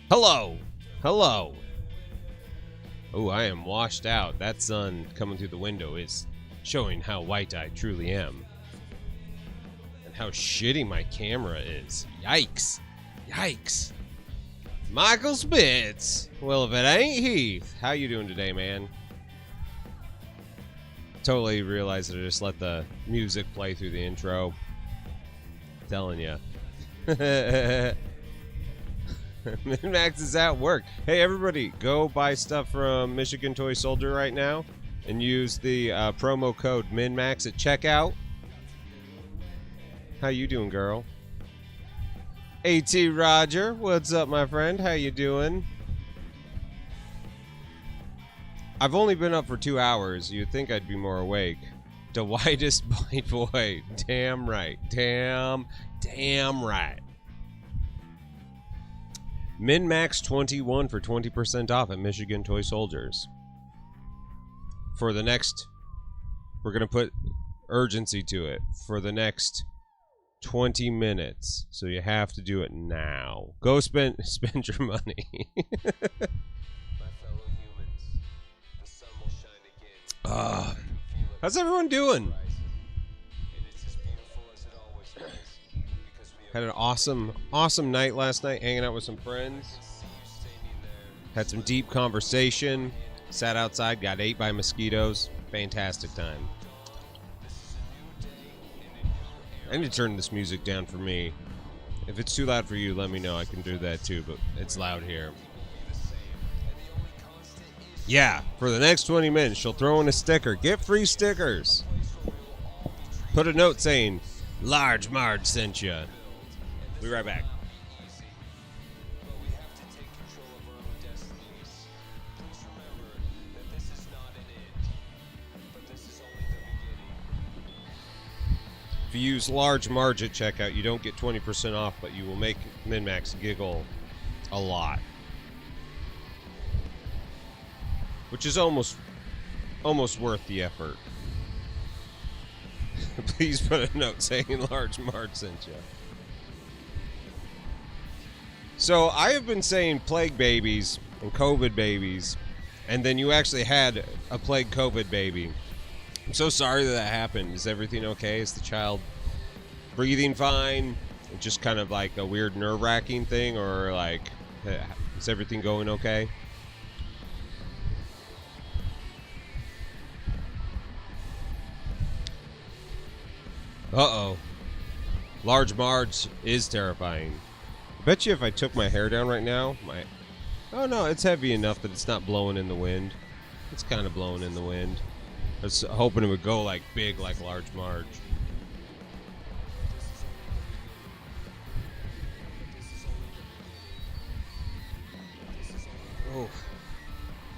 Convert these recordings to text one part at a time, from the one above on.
Hello! Hello! Oh, I am washed out. That sun coming through the window is showing how white I truly am. And how shitty my camera is. Yikes! Yikes! Michael Spitz! Well, if it ain't Heath. How you doing today, man? Totally realized that I just let the music play through the intro. I'm telling ya. Min-Max is at work. Hey, everybody, go buy stuff from Michigan Toy Soldier right now and use the promo code Min-Max at checkout. How you doing, girl? AT Roger, what's up, my friend? How you doing? I've only been up for 2 hours. You'd think I'd be more awake. The whitest white boy. Damn right. Damn right. Min-Max 21 for 20% off at Michigan Toy Soldiers. For the next, we're going to put urgency to it. For the next 20 minutes. So you have to do it now. Go spend your money. How's everyone doing? Had an awesome night last night, hanging out with some friends. Had some deep conversation. Sat outside, got ate by mosquitoes. Fantastic time. I need to turn this music down for me. If it's too loud for you, let me know. I can do that too, but it's loud here. Yeah, for the next 20 minutes, she'll throw in a sticker. Get free stickers. Put a note saying, Large Marge sent ya. Be right back. If you use Large Marge at checkout, you don't get 20% off, but you will make Min-Max giggle a lot. Which is almost worth the effort. Please put a note saying Large Marge sent you. So I have been saying plague babies and COVID babies, and then you actually had a plague COVID baby. I'm so sorry that happened. Is everything okay? Is the child breathing fine? Just kind of like a weird nerve-wracking thing, or like, is everything going okay? Uh-oh. Large Marge is terrifying. I bet you if I took my hair down right now, oh no, it's heavy enough that it's not blowing in the wind. It's kind of blowing in the wind. I was hoping it would go like big like Large Marge. Oh.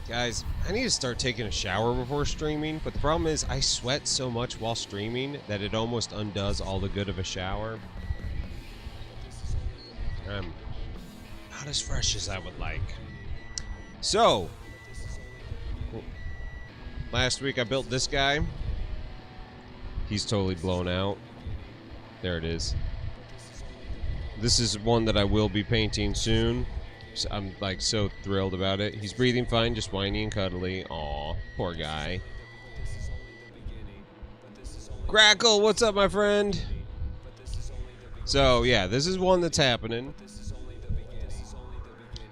Guys, I need to start taking a shower before streaming, but the problem is I sweat so much while streaming that it almost undoes all the good of a shower. I'm not as fresh as I would like. So, last week I built this guy. He's totally blown out. There it is. This is one that I will be painting soon. So I'm like so thrilled about it. He's breathing fine, just whiny and cuddly. Aw, poor guy. Crackle, what's up, my friend? So, yeah, this is one that's happening.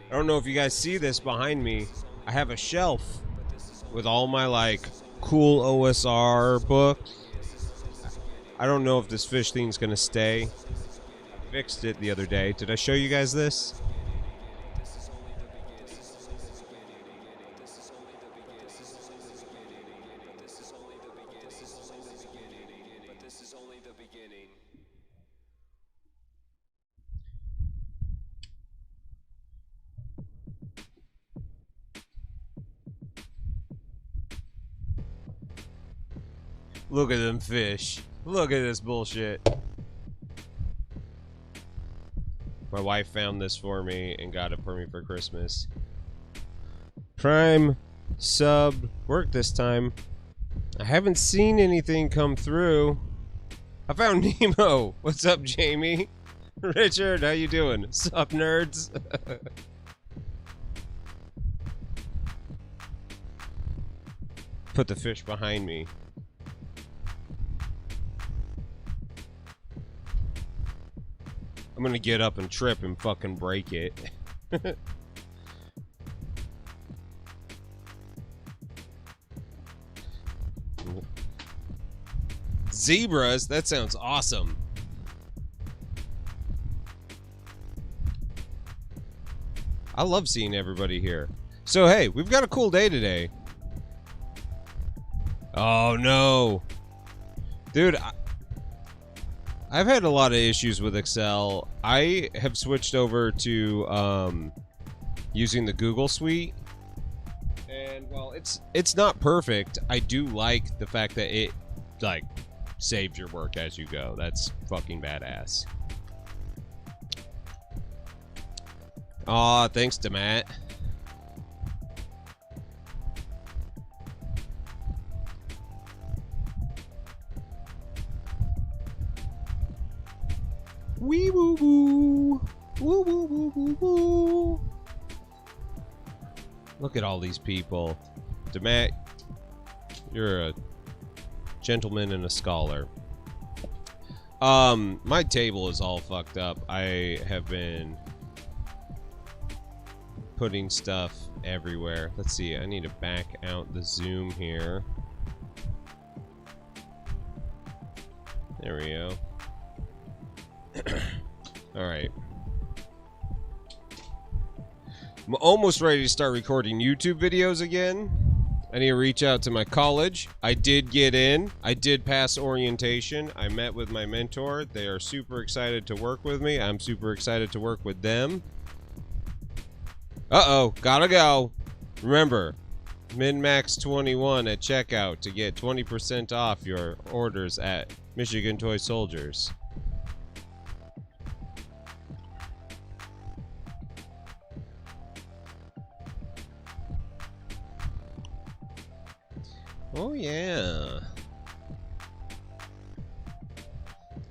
I don't know if you guys see this behind me. I have a shelf with all my, like, cool OSR books. I don't know if this fish thing's going to stay. I fixed it the other day. Did I show you guys this? Look at them fish. Look at this bullshit. My wife found this for me and got it for me for Christmas. Prime sub worked this time. I haven't seen anything come through. I found Nemo. What's up, Jamie? Richard, how you doing? Sup, nerds? put the fish behind me. I'm gonna get up and trip and fucking break it. Zebras? That sounds awesome. I love seeing everybody here. So, hey, we've got a cool day today. Oh, no. Dude, I've had a lot of issues with Excel. I have switched over to using the Google Suite. And while it's not perfect, I do like the fact that it, like, saves your work as you go. That's fucking badass. Aw, thanks to Matt. Wee woo woo. Woo woo woo woo woo. Look at all these people. DeMatt, you're a gentleman and a scholar. My table is all fucked up. I have been putting stuff everywhere. Let's see, I need to back out the zoom here. There we go. Alright. I'm almost ready to start recording YouTube videos again. I need to reach out to my college. I did get in. I did pass orientation. I met with my mentor. They are super excited to work with me. I'm super excited to work with them. Uh-oh, gotta go. Remember, min-max 21 at checkout to get 20% off your orders at Michigan Toy Soldiers. Oh yeah.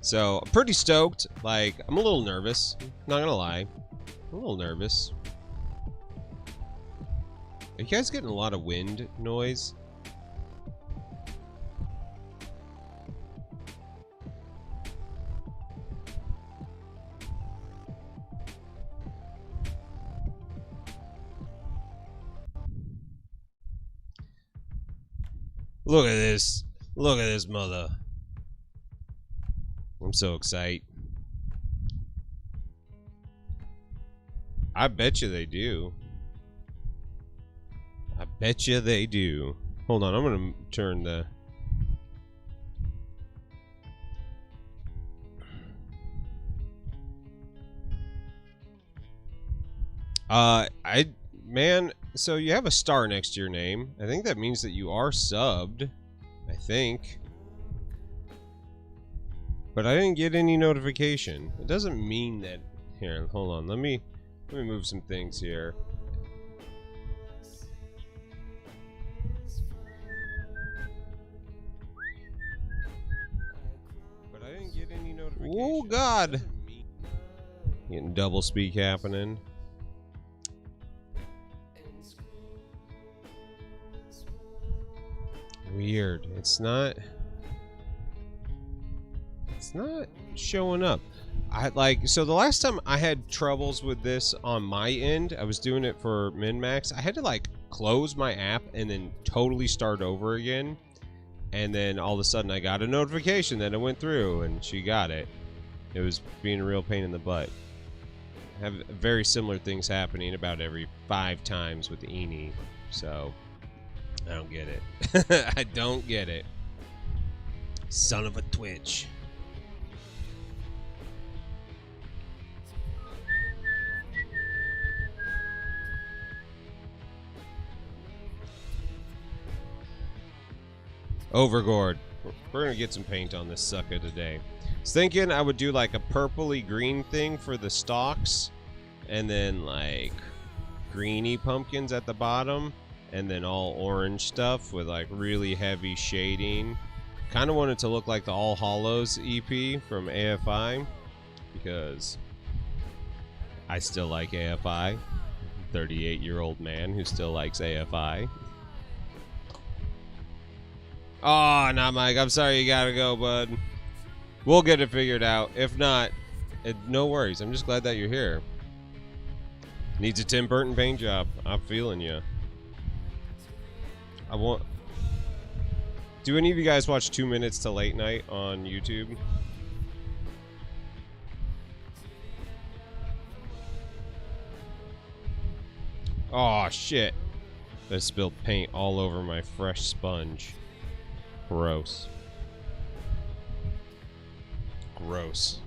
So, I'm pretty stoked. Like, I'm a little nervous. Not gonna lie. I'm a little nervous. Are you guys getting a lot of wind noise? Look at this. Look at this mother. I'm so excited. I bet you they do. I bet you they do. Hold on, I'm gonna turn the... Man, so you have a star next to your name. I think that means that you are subbed. I think. But I didn't get any notification. It doesn't mean that... Here, hold on, let me move some things here. Oh God! Getting double speak happening. Weird. It's not showing up. So the last time I had troubles with this on my end, I was doing it for min-max. I had to like close my app and then totally start over again. And then all of a sudden I got a notification that it went through and she got it. It was being a real pain in the butt. I have very similar things happening about every 5 times with Eni. So, I don't get it. I don't get it. Son of a Twitch. Overgourd. We're gonna get some paint on this sucker today. I was thinking I would do like a purpley green thing for the stalks, and then like greeny pumpkins at the bottom, and then all orange stuff with like really heavy shading. Kind of want it to look like the All Hallows EP from AFI, because I still like AFI. 38-year-old man who still likes AFI. Oh, not Mike. I'm sorry you gotta go, bud. We'll get it figured out. If not, no worries. I'm just glad that you're here. Needs a Tim Burton paint job. I'm feeling you. Do any of you guys watch 2 Minutes to Late Night on YouTube? Oh shit. I spilled paint all over my fresh sponge. Gross. Gross.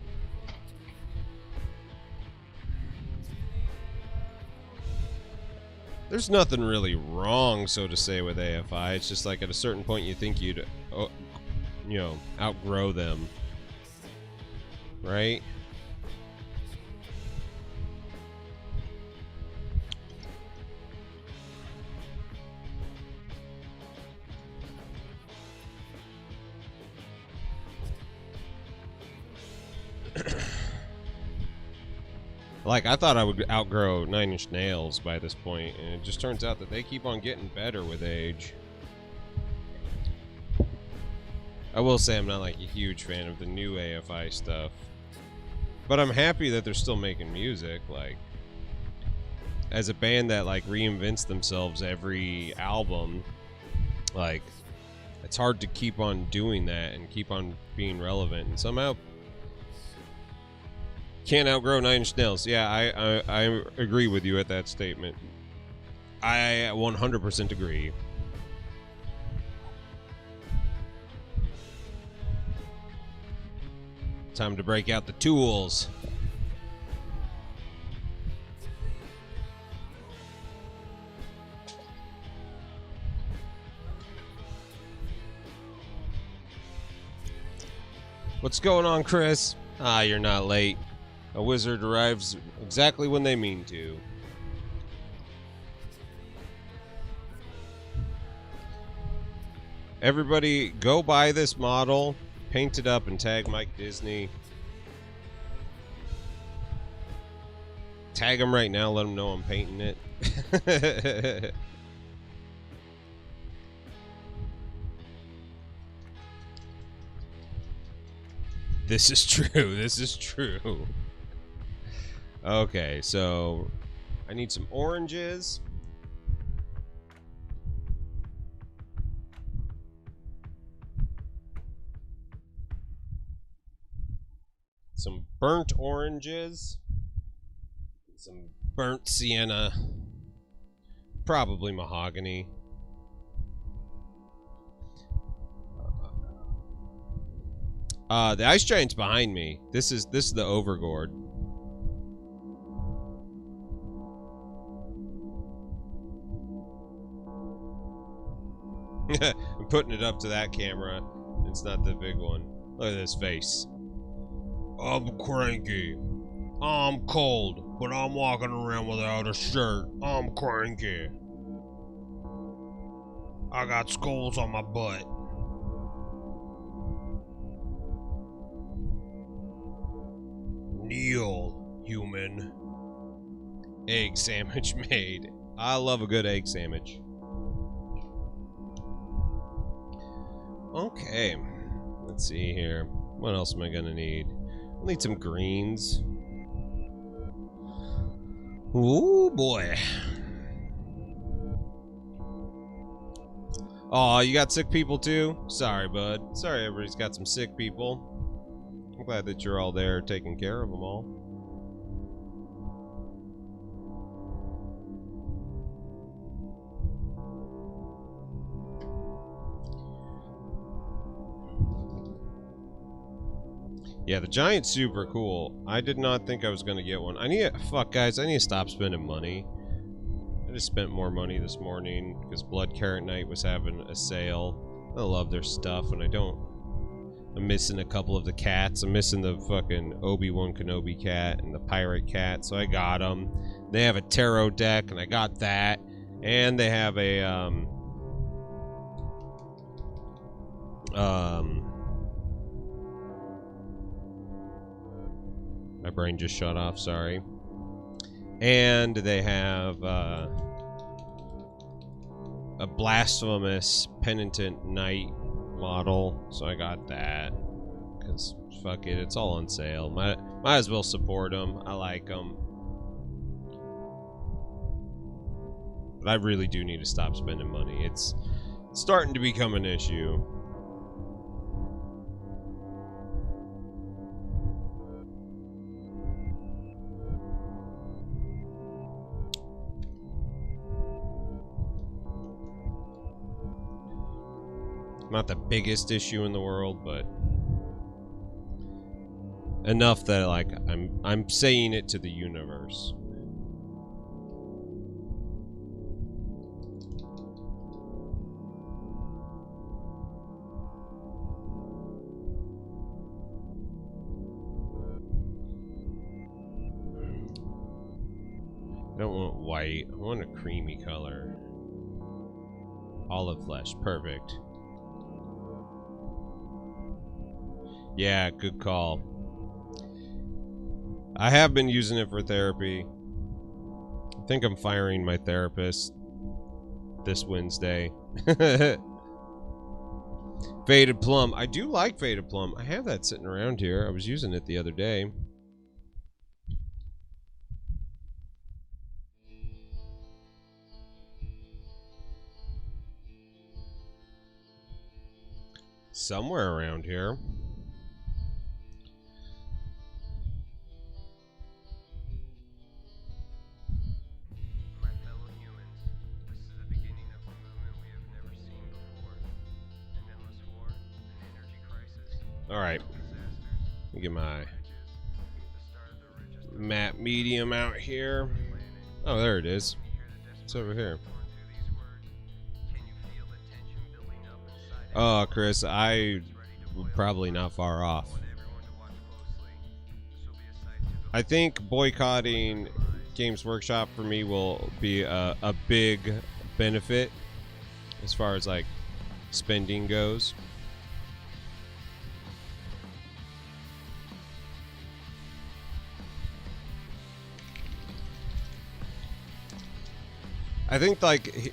There's nothing really wrong, so to say, with AFI. It's just like at a certain point you think you'd, you know, outgrow them. Right? Like, I thought I would outgrow 9 Inch Nails by this point, and it just turns out that they keep on getting better with age. I will say I'm not, like, a huge fan of the new AFI stuff. But I'm happy that they're still making music, like... As a band that, like, reinvents themselves every album, like... It's hard to keep on doing that and keep on being relevant, and somehow... Can't outgrow 9 Inch Nails. Yeah, I agree with you at that statement. I 100% agree. Time to break out the tools. What's going on, Chris? Ah, you're not late. A wizard arrives exactly when they mean to. Everybody, go buy this model, paint it up, and tag Mike Disney. Tag him right now, let him know I'm painting it. This is true, this is true. Okay, so I need some oranges. Some burnt oranges. Some burnt sienna. Probably mahogany. The ice giant's behind me. This is the Overgourd. I'm putting it up to that camera. It's not the big one. Look at this face. I'm cranky. I'm cold, but I'm walking around without a shirt. I'm cranky. I got skulls on my butt. Kneel, human. Egg sandwich made. I love a good egg sandwich. Okay, let's see here. What else am I gonna need? I'll need some greens. Ooh, boy. Oh, you got sick people too? Sorry, bud. Sorry everybody's got some sick people. I'm glad that you're all there taking care of them all. Yeah, the Giant's super cool. I did not think I was going to get one. I need to... Fuck, guys. I need to stop spending money. I just spent more money this morning because Blood Carrot Night was having a sale. I love their stuff, and I don't... I'm missing a couple of the cats. I'm missing the fucking Obi-Wan Kenobi cat and the pirate cat, so I got them. They have a tarot deck, and I got that. And they have a, my brain just shut off, sorry. And they have a blasphemous penitent knight model, so I got that. Because, fuck it, it's all on sale. Might as well support them. I like them. But I really do need to stop spending money. It's starting to become an issue. Not the biggest issue in the world, but enough that like I'm saying it to the universe. I don't want white. I want a creamy color. Olive flesh, perfect. Yeah, good call. I have been using it for therapy. I think I'm firing my therapist this Wednesday. Faded Plum. I do like Faded Plum. I have that sitting around here. I was using it the other day. Somewhere around here. Alright. Let me get my matte medium out here. Oh, there it is. It's over here. Oh, Chris, I probably not far off. I think boycotting Games Workshop for me will be a big benefit as far as like spending goes. I think like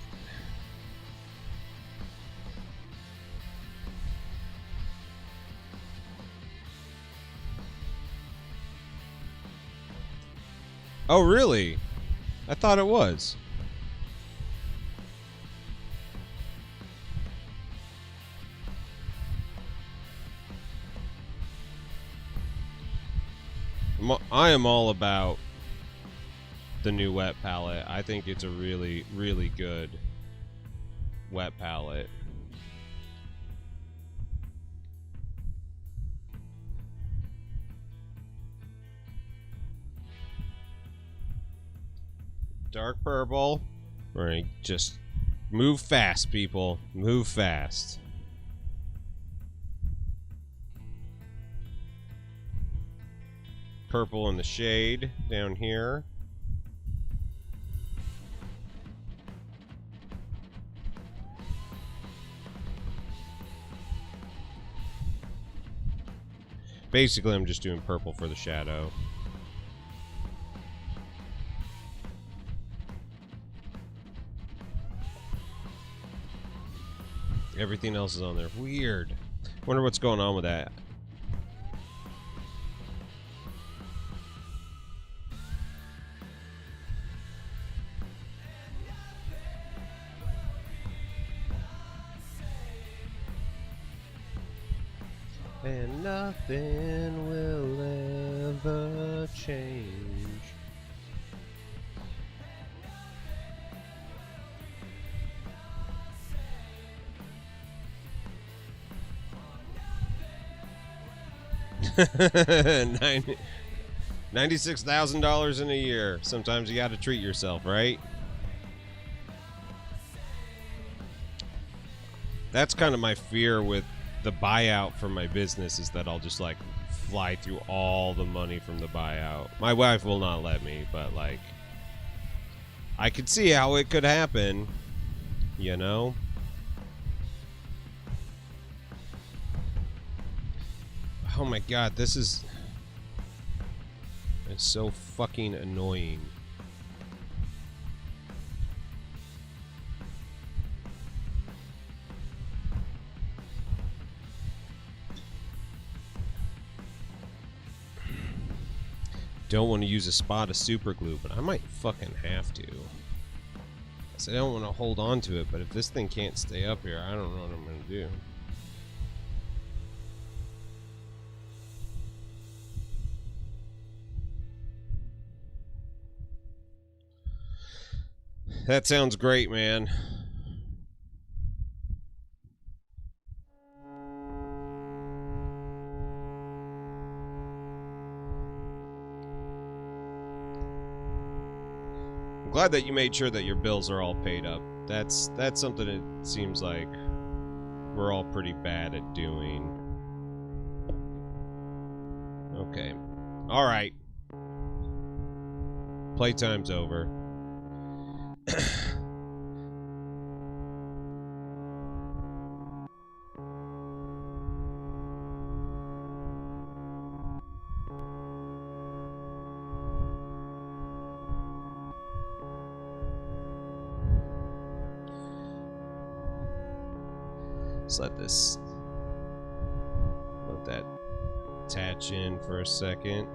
oh, really? I thought it was. I am all about the new wet palette. I think it's a really, really good wet palette. Dark purple. We're gonna just move fast, people. Move fast. Purple in the shade down here. Basically, I'm just doing purple for the shadow. Everything else is on there. Weird. Wonder what's going on with that. And nothing will ever change. $96,000 in a year. Sometimes you got to treat yourself, right? That's kind of my fear with the buyout from my business, is that I'll just like fly through all the money from the buyout. My wife will not let me, but like I could see how it could happen, you know? Oh my god, this is... It's so fucking annoying. don't want to use a spot of super glue, but I might fucking have to. So I don't want to hold on to it, but if this thing can't stay up here, I don't know what I'm going to do. That sounds great, man. I'm glad that you made sure that your bills are all paid up. That's something that seems like we're all pretty bad at doing. Okay. All right. Playtime's over. Let's let that attach in for a second.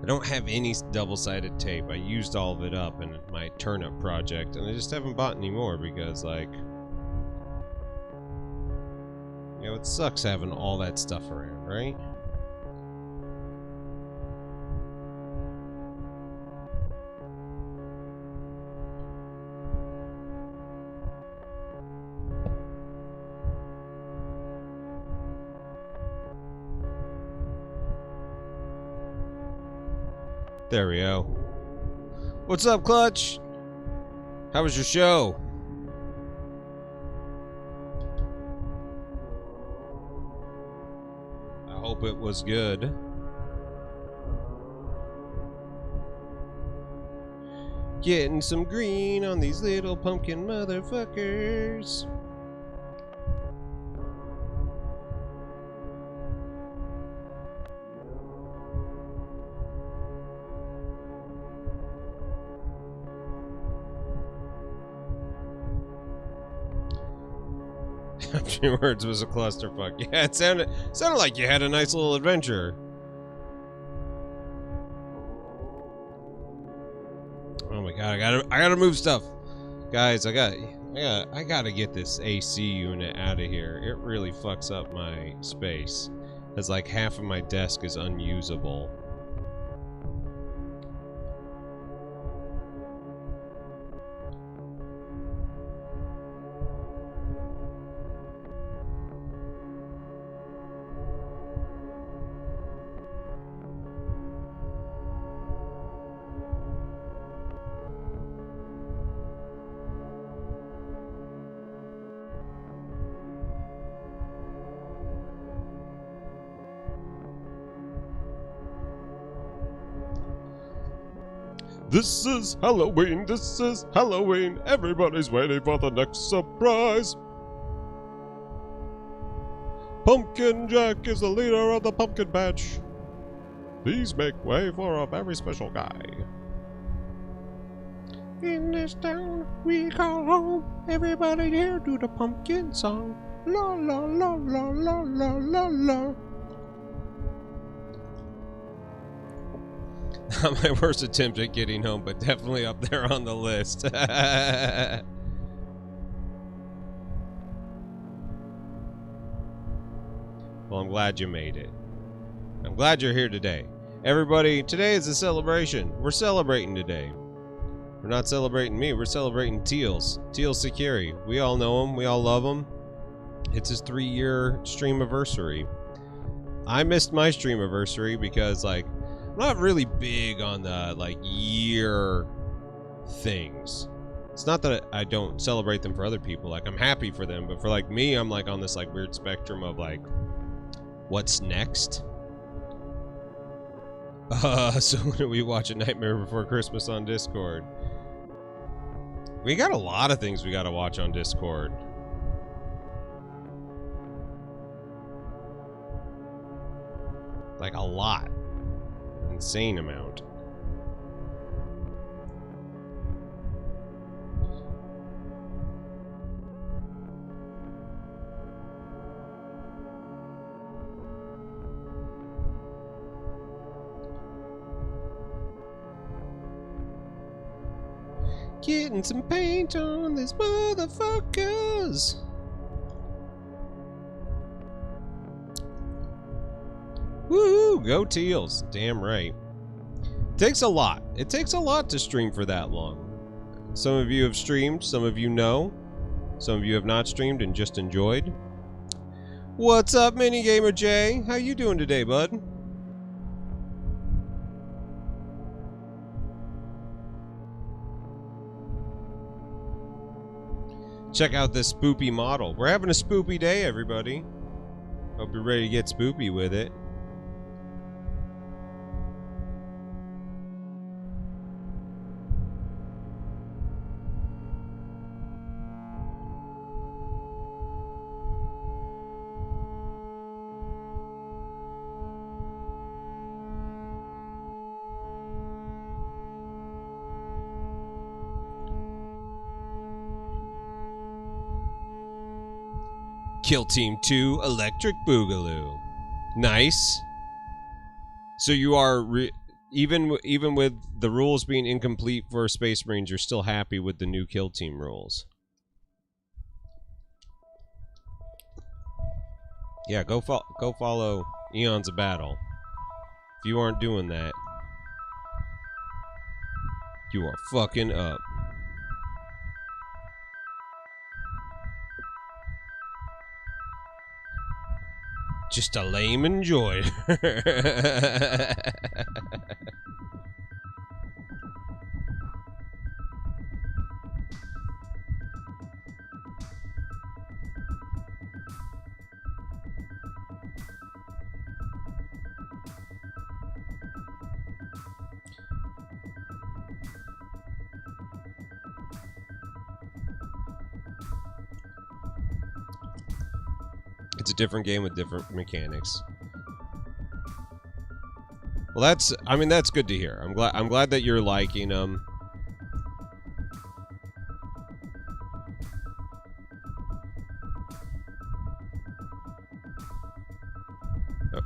I don't have any double-sided tape. I used all of it up in my turnip project, and I just haven't bought any more because, like, you know, it sucks having all that stuff around, right? There we go. What's up, Clutch? How was your show? I hope it was good. Getting some green on these little pumpkin motherfuckers. Your words was a clusterfuck. Yeah, it sounded like you had a nice little adventure. Oh my god, I gotta move stuff, guys. I gotta get this AC unit out of here. It really fucks up my space. It's like half of my desk is unusable. This is Halloween, this is Halloween. Everybody's waiting for the next surprise. Pumpkin Jack is the leader of the pumpkin patch. Please make way for a very special guy. In this town we call home, everybody here do the pumpkin song. La la la la la la la la. Not my worst attempt at getting home, but definitely up there on the list. Well, I'm glad you made it. I'm glad you're here today. Everybody, today is a celebration. We're celebrating today. We're not celebrating me, we're celebrating Teals. Teals Security. We all know him, we all love him. It's his 3-year stream-iversary. I missed my stream-iversary because, like, I'm not really big on the, like, year things. It's not that I don't celebrate them for other people. Like, I'm happy for them, but for, like, me, I'm, like, on this, like, weird spectrum of, like, what's next? So when do we watch A Nightmare Before Christmas on Discord? We got a lot of things we gotta watch on Discord. Like, a lot. Insane amount. Getting some paint on these motherfuckers. Woo! Go Teals. Damn right. Takes a lot. It takes a lot to stream for that long. Some of you have streamed, some of you know. Some of you have not streamed and just enjoyed. What's up, Minigamer J? How you doing today, bud? Check out this spoopy model. We're having a spoopy day, everybody. Hope you're ready to get spoopy with it. Kill Team 2 Electric Boogaloo. Nice. So you are even with the rules being incomplete for Space Marines, you're still happy with the new Kill Team rules. Yeah, go follow Eons of Battle. If you aren't doing that, you are fucking up. Just a lame enjoy. It's a different game with different mechanics. Well, that's good to hear. I'm glad that you're liking them.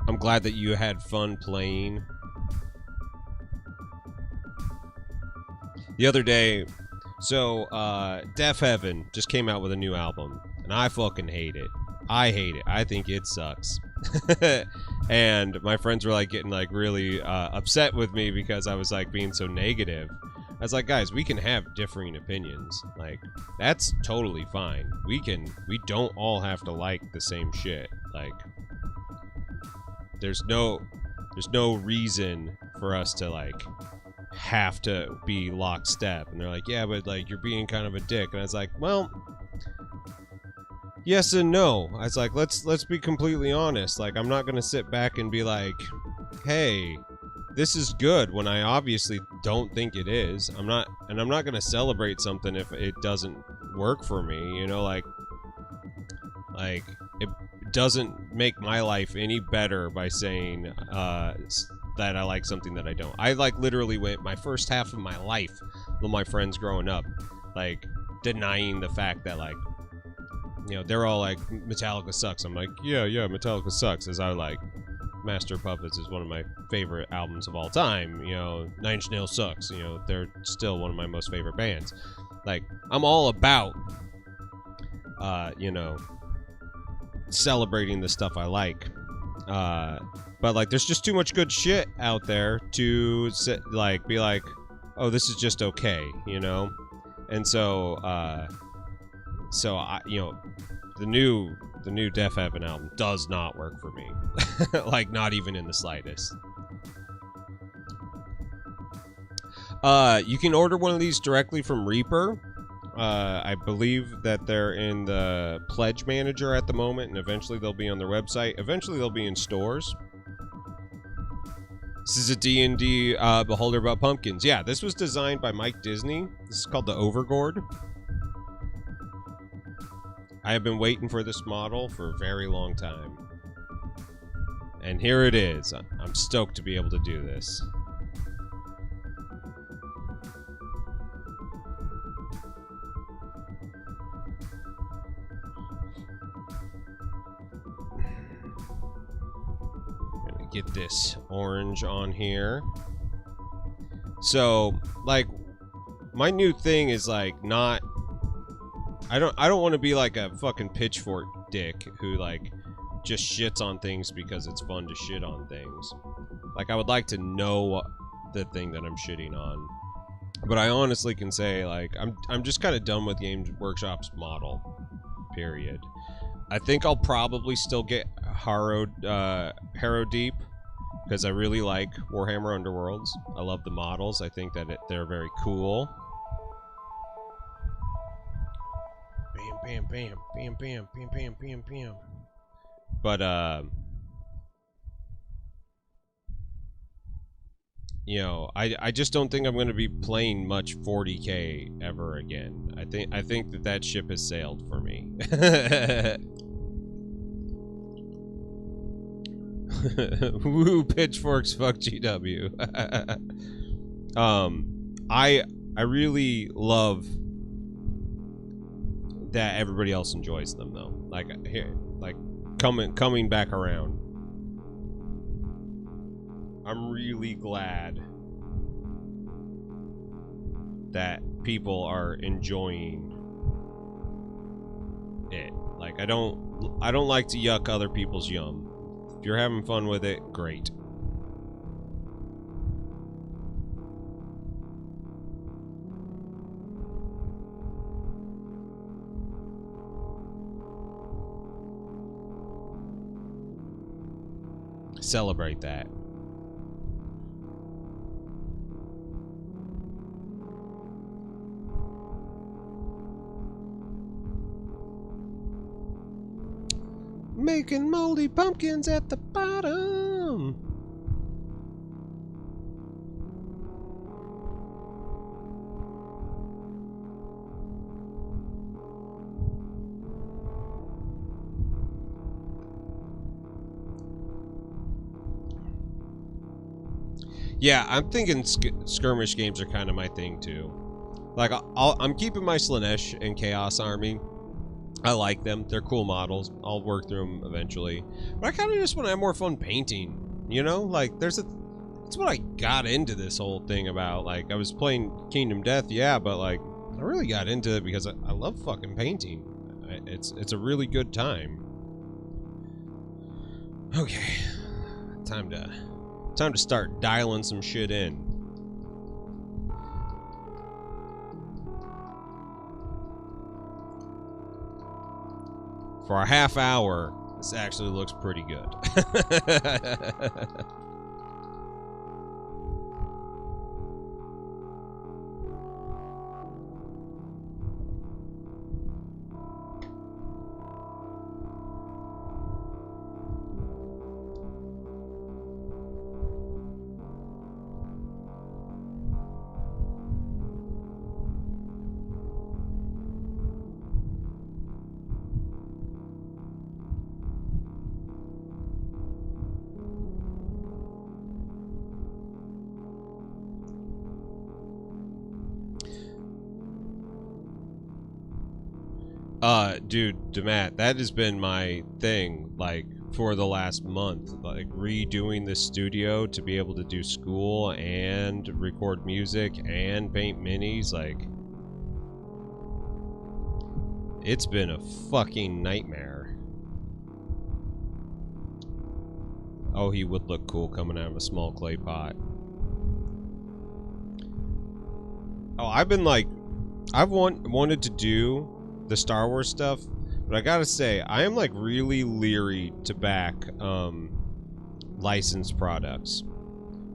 I'm glad that you had fun playing. The other day, so Def Heaven just came out with a new album, and I fucking hate it. I hate it. I think it sucks. And my friends were like getting like really upset with me because I was like being so negative. I was like, guys, we can have differing opinions. Like, that's totally fine. We don't all have to like the same shit. Like, there's no reason for us to like have to be lockstep. And they're like, yeah, but like you're being kind of a dick. And I was like, well, yes and no. I was like, let's be completely honest. Like, I'm not gonna sit back and be like, hey, this is good when I obviously don't think it is. I'm not gonna celebrate something if it doesn't work for me. You know, like it doesn't make my life any better by saying that I like something that I don't. I like literally went my first half of my life with my friends growing up, like denying the fact that like, you know, they're all like, Metallica sucks. I'm like, yeah, Metallica sucks. As I like, Master of Puppets is one of my favorite albums of all time. You know, Nine Inch Nails sucks. You know, they're still one of my most favorite bands. Like, I'm all about, you know, celebrating the stuff I like. But like, there's just too much good shit out there to sit, like, be like, oh, this is just okay, you know? And so, so I, you know, the new Def Heaven album does not work for me. Like, not even in the slightest. You can order one of these directly from Reaper. I believe that they're in the Pledge Manager at the moment, and eventually they'll be on their website. Eventually they'll be in stores. This is a D&D Beholder About Pumpkins. Yeah, this was designed by Mike Disney. This is called the Overgourd. I have been waiting for this model for a very long time. And here it is. I'm stoked to be able to do this. Gonna get this orange on here. So, like, my new thing is like not. I don't want to be like a fucking pitchfork dick who like just shits on things because it's fun to shit on things. Like I would like to know the thing that I'm shitting on. But I honestly can say like I'm just kind of done with Games Workshop's model. Period. I think I'll probably still get Harrow Deep because I really like Warhammer Underworlds. I love the models. I think that they're very cool. Bam, bam, bam, bam, bam, bam, bam, bam. But you know, I just don't think I'm going to be playing much 40K ever again. I think that ship has sailed for me. Woo, pitchforks, fuck GW. I really love that everybody else enjoys them though. Like here, like coming back around. I'm really glad that people are enjoying it. Like I don't like to yuck other people's yum. If you're having fun with it, great. Celebrate that. Making moldy pumpkins at the bottom. Yeah, I'm thinking skirmish games are kind of my thing too. Like I'm keeping my Slanesh and Chaos Army. I like them. They're cool models. I'll work through them eventually. But I kind of just want to have more fun painting. You know, like that's what I got into this whole thing about. Like I was playing Kingdom Death, yeah, but like I really got into it because I love fucking painting. It's a really good time. Okay, time to start dialing some shit in. For a half hour, this actually looks pretty good. Dude, Demat, that has been my thing, like, for the last month. Like, redoing the studio to be able to do school and record music and paint minis, like... It's been a fucking nightmare. Oh, he would look cool coming out of a small clay pot. Oh, I've been, like... I've wanted to do the Star Wars stuff, but I gotta say, I am like really leery to back licensed products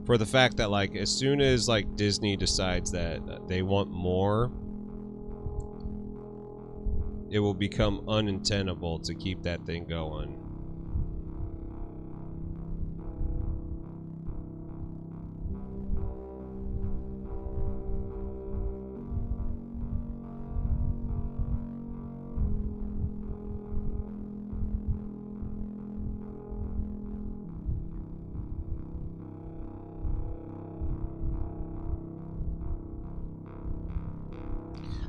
for the fact that like as soon as like Disney decides that they want more, it will become untenable to keep that thing going.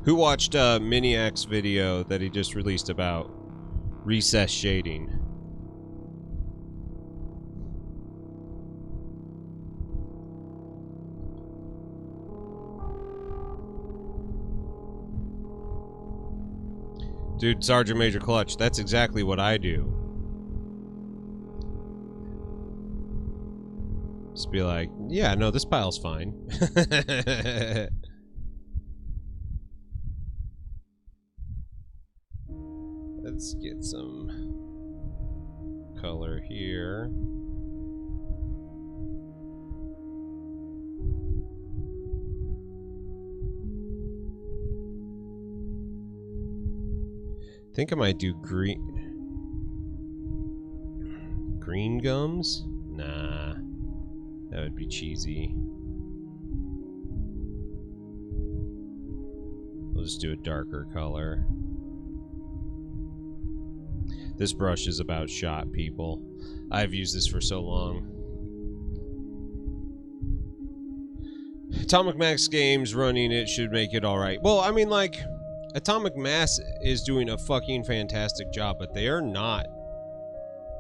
Who watched Miniac's video that he just released about recess shading? Dude, Sergeant Major Clutch, that's exactly what I do. Just be like, yeah, no, this pile's fine. Let's get some color here. I think I might do green gums? Nah, that would be cheesy. We'll just do a darker color. This brush is about shot, people. I've used this for so long. Atomic Mass Games running it should make it alright. Well, I mean, like, Atomic Mass is doing a fucking fantastic job, but they are not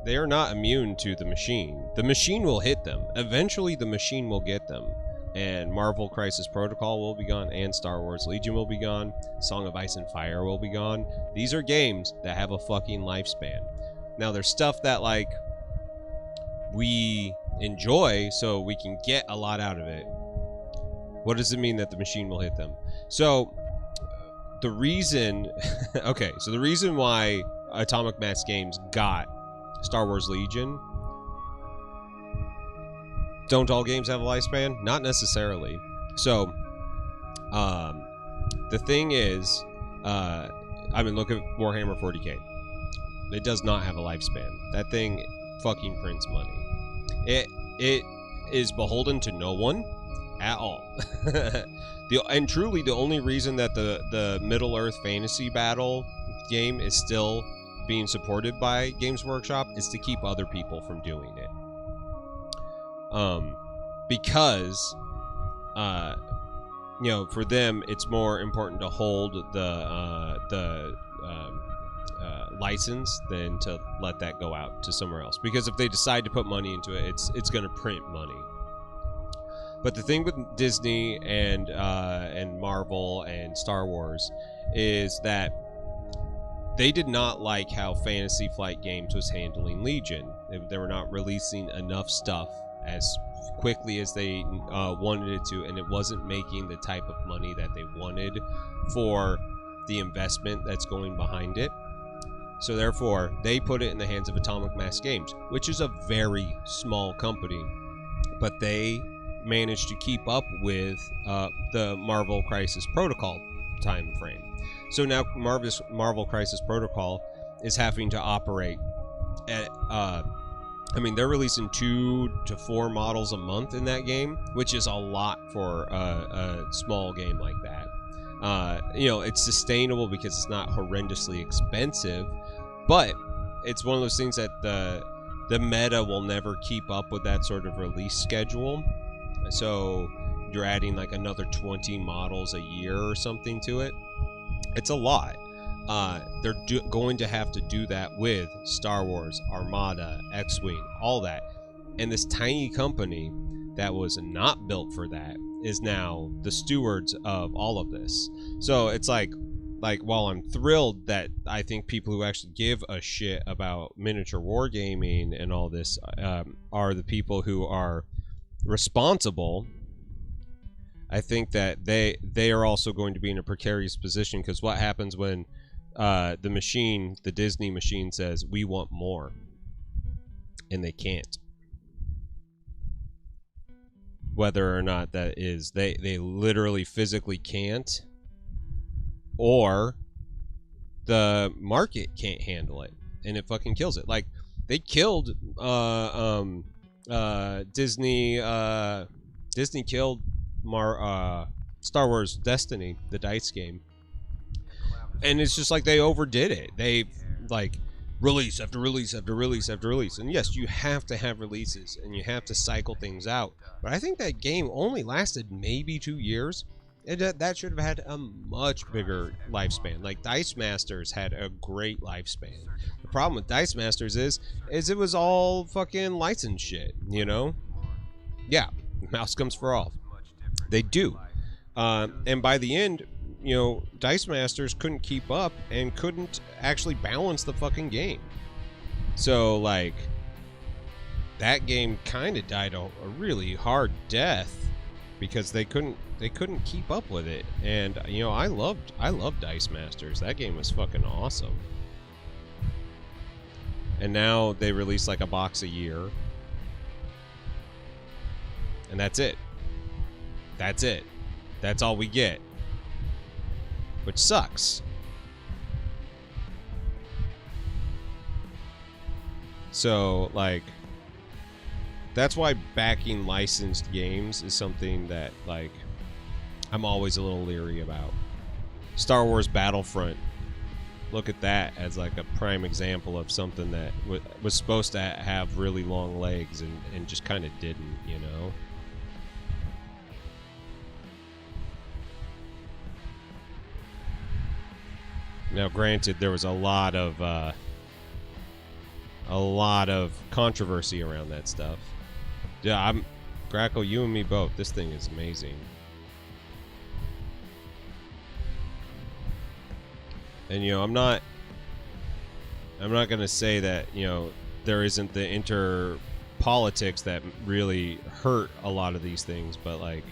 immune to the machine. The machine will hit them. Eventually, the machine will get them. And Marvel Crisis Protocol will be gone, and Star Wars Legion will be gone. Song of Ice and Fire will be gone. These are games that have a fucking lifespan. Now, there's stuff that, like, we enjoy, so we can get a lot out of it. What does it mean that the machine will hit them? So, the reason... okay, so the reason why Atomic Mass Games got Star Wars Legion... Don't all games have a lifespan? Not necessarily. So, the thing is, I mean, look at Warhammer 40k. It does not have a lifespan. That thing fucking prints money. It is beholden to no one at all. And truly, the only reason that the Middle-earth fantasy battle game is still being supported by Games Workshop is to keep other people from doing it. Because, you know, for them, it's more important to hold the license than to let that go out to somewhere else. Because if they decide to put money into it, it's going to print money. But the thing with Disney and Marvel and Star Wars is that they did not like how Fantasy Flight Games was handling Legion. They were not releasing enough stuff as quickly as they wanted it to, and it wasn't making the type of money that they wanted for the investment that's going behind it. So therefore, they put it in the hands of Atomic Mass Games, which is a very small company, but they managed to keep up with the Marvel Crisis Protocol time frame. So now Marvel Crisis Protocol is having to operate at I mean, they're releasing 2 to 4 models a month in that game, which is a lot for a small game like that. You know, it's sustainable because it's not horrendously expensive, but it's one of those things that the meta will never keep up with that sort of release schedule. So you're adding like another 20 models a year or something to it. It's a lot. They're going to have to do that with Star Wars, Armada, X-Wing, all that. And this tiny company that was not built for that is now the stewards of all of this. So it's like while I'm thrilled that I think people who actually give a shit about miniature wargaming and all this are the people who are responsible, I think that they are also going to be in a precarious position, because what happens when the Disney machine says, we want more, and they can't. Whether or not that is, they literally physically can't, or the market can't handle it, and it fucking kills it. Like, they killed, Disney killed Star Wars Destiny, the dice game. And it's just like they overdid it. They, like, release after release after release after release. And yes, you have to have releases, and you have to cycle things out. But I think that game only lasted maybe 2 years. That should have had a much bigger lifespan. Like, Dice Masters had a great lifespan. The problem with Dice Masters is it was all fucking licensed shit, you know? Yeah, mouse comes for all. They do. And by the end, you know, Dice Masters couldn't keep up and couldn't actually balance the fucking game. So, like, that game kind of died a really hard death because they couldn't keep up with it. And, you know, I loved Dice Masters. That game was fucking awesome. And now they release like a box a year. And that's it. That's it. That's all we get. Which sucks. So, like, that's why backing licensed games is something that, like, I'm always a little leery about. Star Wars Battlefront. Look at that as, like, a prime example of something that was supposed to have really long legs and just kind of didn't, you know? Now, granted, there was a lot of controversy around that stuff. Yeah, Grackle, you and me both. This thing is amazing. And, you know, I'm not gonna say that, you know, there isn't the inter-politics that really hurt a lot of these things, but, like,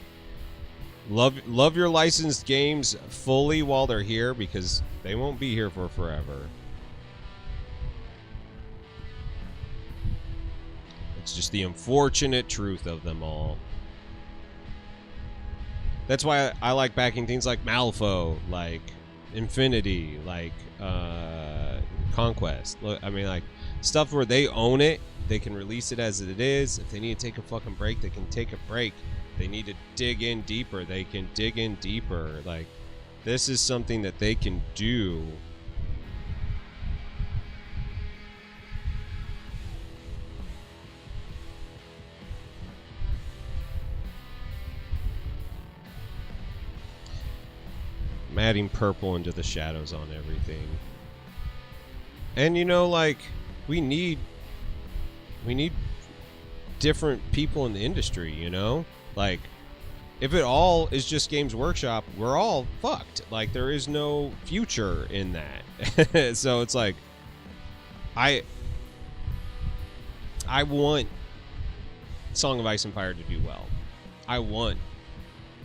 love your licensed games fully while they're here, because they won't be here for forever. It's just the unfortunate truth of them all. That's why I like backing things like Malifaux, like Infinity, like Conquest. Look, I mean, like, stuff where they own it, they can release it as it is. If they need to take a fucking break, they can take a break. If they need to dig in deeper, they can dig in deeper. Like, this is something that they can do. I'm adding purple into the shadows on everything. And, you know, like, we need different people in the industry, you know? Like, if it all is just Games Workshop, we're all fucked. Like, there is no future in that. So it's like, I want Song of Ice and Fire to do well. I want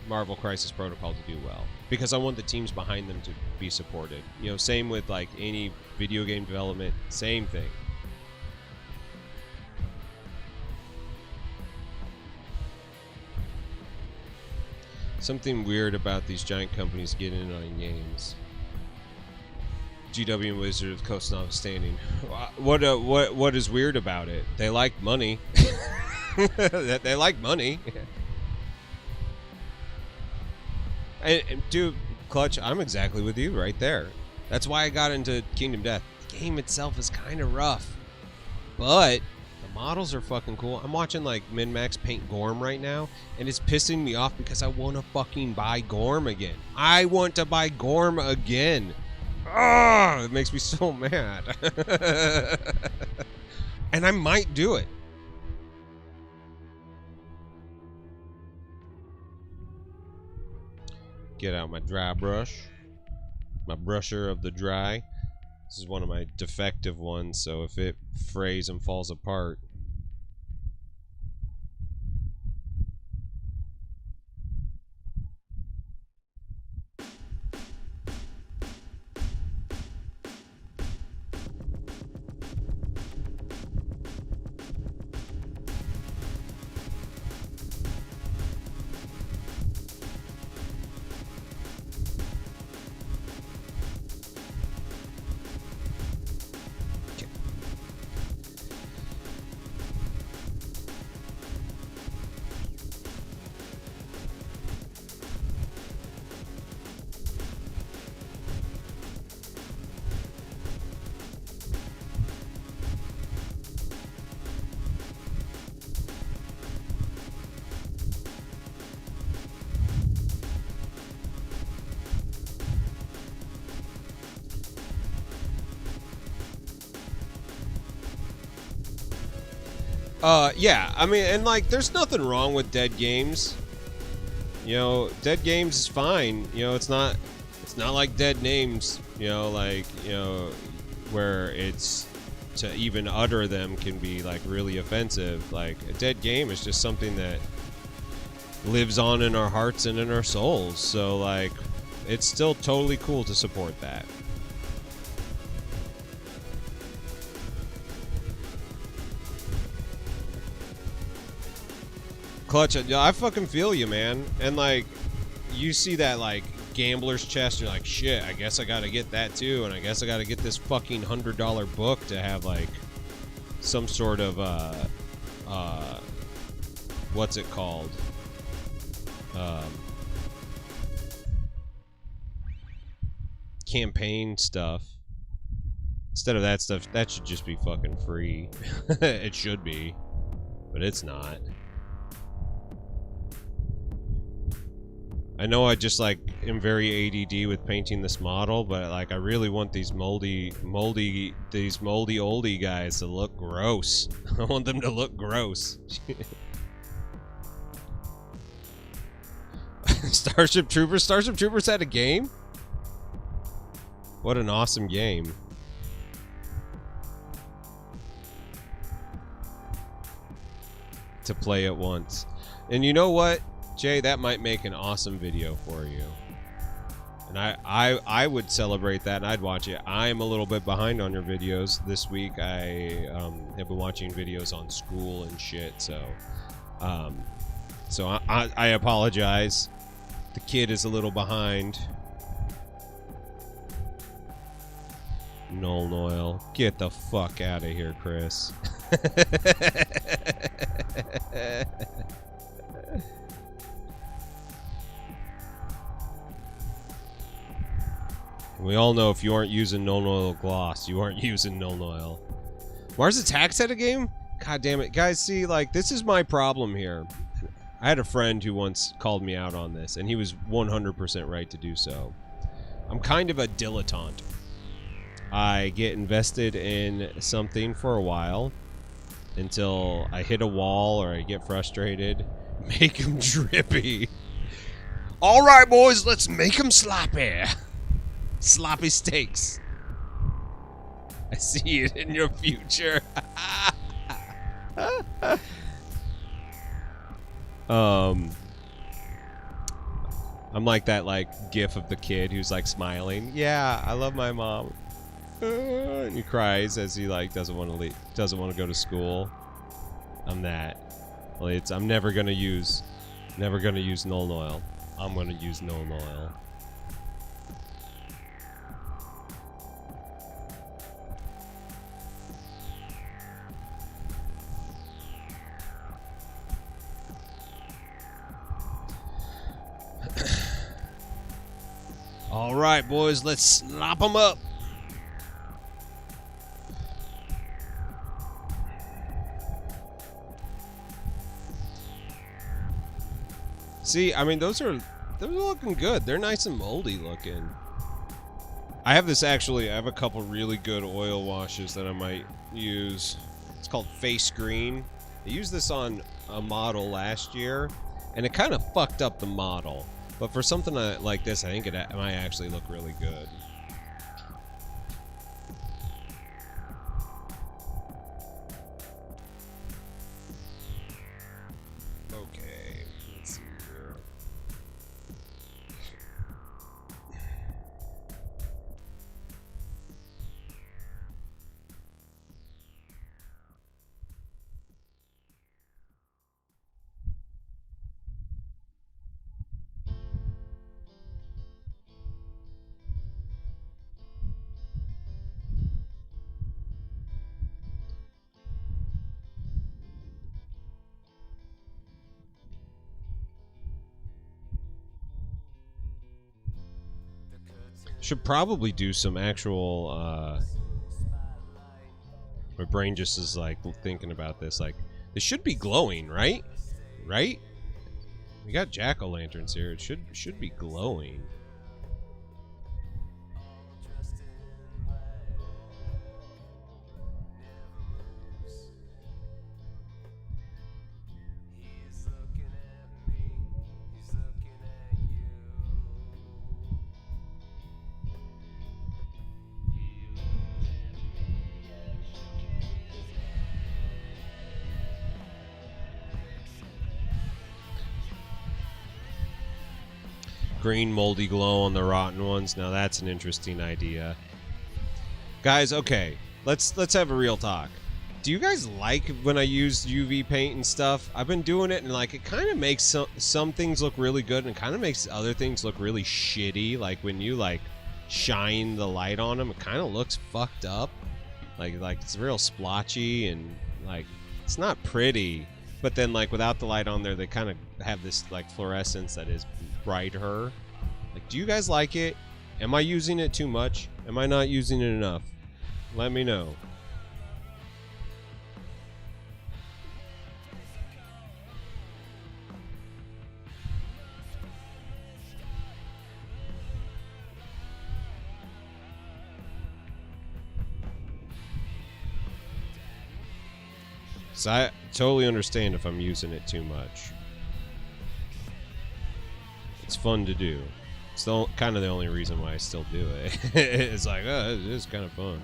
Marvel Crisis Protocol to do well, because I want the teams behind them to be supported. You know, same with, like, any video game development, same thing. Something weird about these giant companies getting in on games. GW and Wizard of the Coast notwithstanding. What is weird about it? They like money. They like money. And dude, Clutch, I'm exactly with you right there. That's why I got into Kingdom Death. The game itself is kind of rough, but the models are fucking cool. I'm watching, like, Min-Max paint Gorm right now, and it's pissing me off because I want to fucking buy Gorm again. I want to buy Gorm again. Ah, it makes me so mad. And I might do it. Get out my dry brush. My brusher of the dry. This is one of my defective ones, so if it frays and falls apart. Yeah, I mean, and, like, there's nothing wrong with dead games. You know, dead games is fine. You know, it's not It's not like Dead Names, you know, like, you know, where it's to even utter them can be like really offensive. Like a dead game is just something that lives on in our hearts and in our souls. So like it's still totally cool to support that. Clutch, I fucking feel you, man. And like you see that like gambler's chest, you're like, shit, I guess I gotta get that too, and I guess I gotta get this fucking $100 book to have like some sort of what's it called? Campaign stuff. Instead of that stuff, that should just be fucking free. It should be, but it's not. I know I just like am very ADD with painting this model, but like I really want these moldy oldie guys to look gross. I want them to look gross. Starship Troopers? Starship Troopers had a game? What an awesome game. To play at once. And you know what? Jay, that might make an awesome video for you. And I would celebrate that and I'd watch it. I'm a little bit behind on your videos this week. I have been watching videos on school and shit, so I apologize. The kid is a little behind. Null Noil. Get the fuck out of here, Chris. We all know if you aren't using Null Noil Gloss, you aren't using Null Noil. Mars Attacks had a game? God damn it. Guys, see, like, this is my problem here. I had a friend who once called me out on this, and he was 100% right to do so. I'm kind of a dilettante. I get invested in something for a while until I hit a wall or I get frustrated. Make them drippy. All right, boys, let's make them sloppy. Sloppy steaks. I see it in your future. I'm like that like gif of the kid who's like smiling. Yeah, I love my mom. And he cries as he like doesn't want to leave, doesn't want to go to school. I'm that. Well, I'm never gonna use Null Noil. I'm gonna use Null Noil. All right, boys, let's slop them up. See, I mean, they're looking good. They're nice and moldy looking. I have a couple really good oil washes that I might use. It's called Face Green. I used this on a model last year, and it kind of fucked up the model. But for something like this, I think it might actually look really good. Okay, let's see here. Should probably do some actual, my brain just is like thinking about this, like, this should be glowing, right? Right? We got jack-o'-lanterns here, it should be glowing. green moldy glow on the rotten ones. Now that's an interesting idea. Guys, okay, let's have a real talk. Do you guys like when I use UV paint and stuff? I've been doing it, and like it kind of makes some things look really good, and it kind of makes other things look really shitty. Like when you like shine the light on them, it kind of looks fucked up. Like it's real splotchy, and like it's not pretty. But then like without the light on there, they kind of have this like fluorescence that is brighter. Like, do you guys like it? Am I using it too much? Am I not using it enough? Let me know. So I totally understand if I'm using it too much. It's fun to do. It's kind of the only reason why I still do it. It's like, oh, it is kind of fun.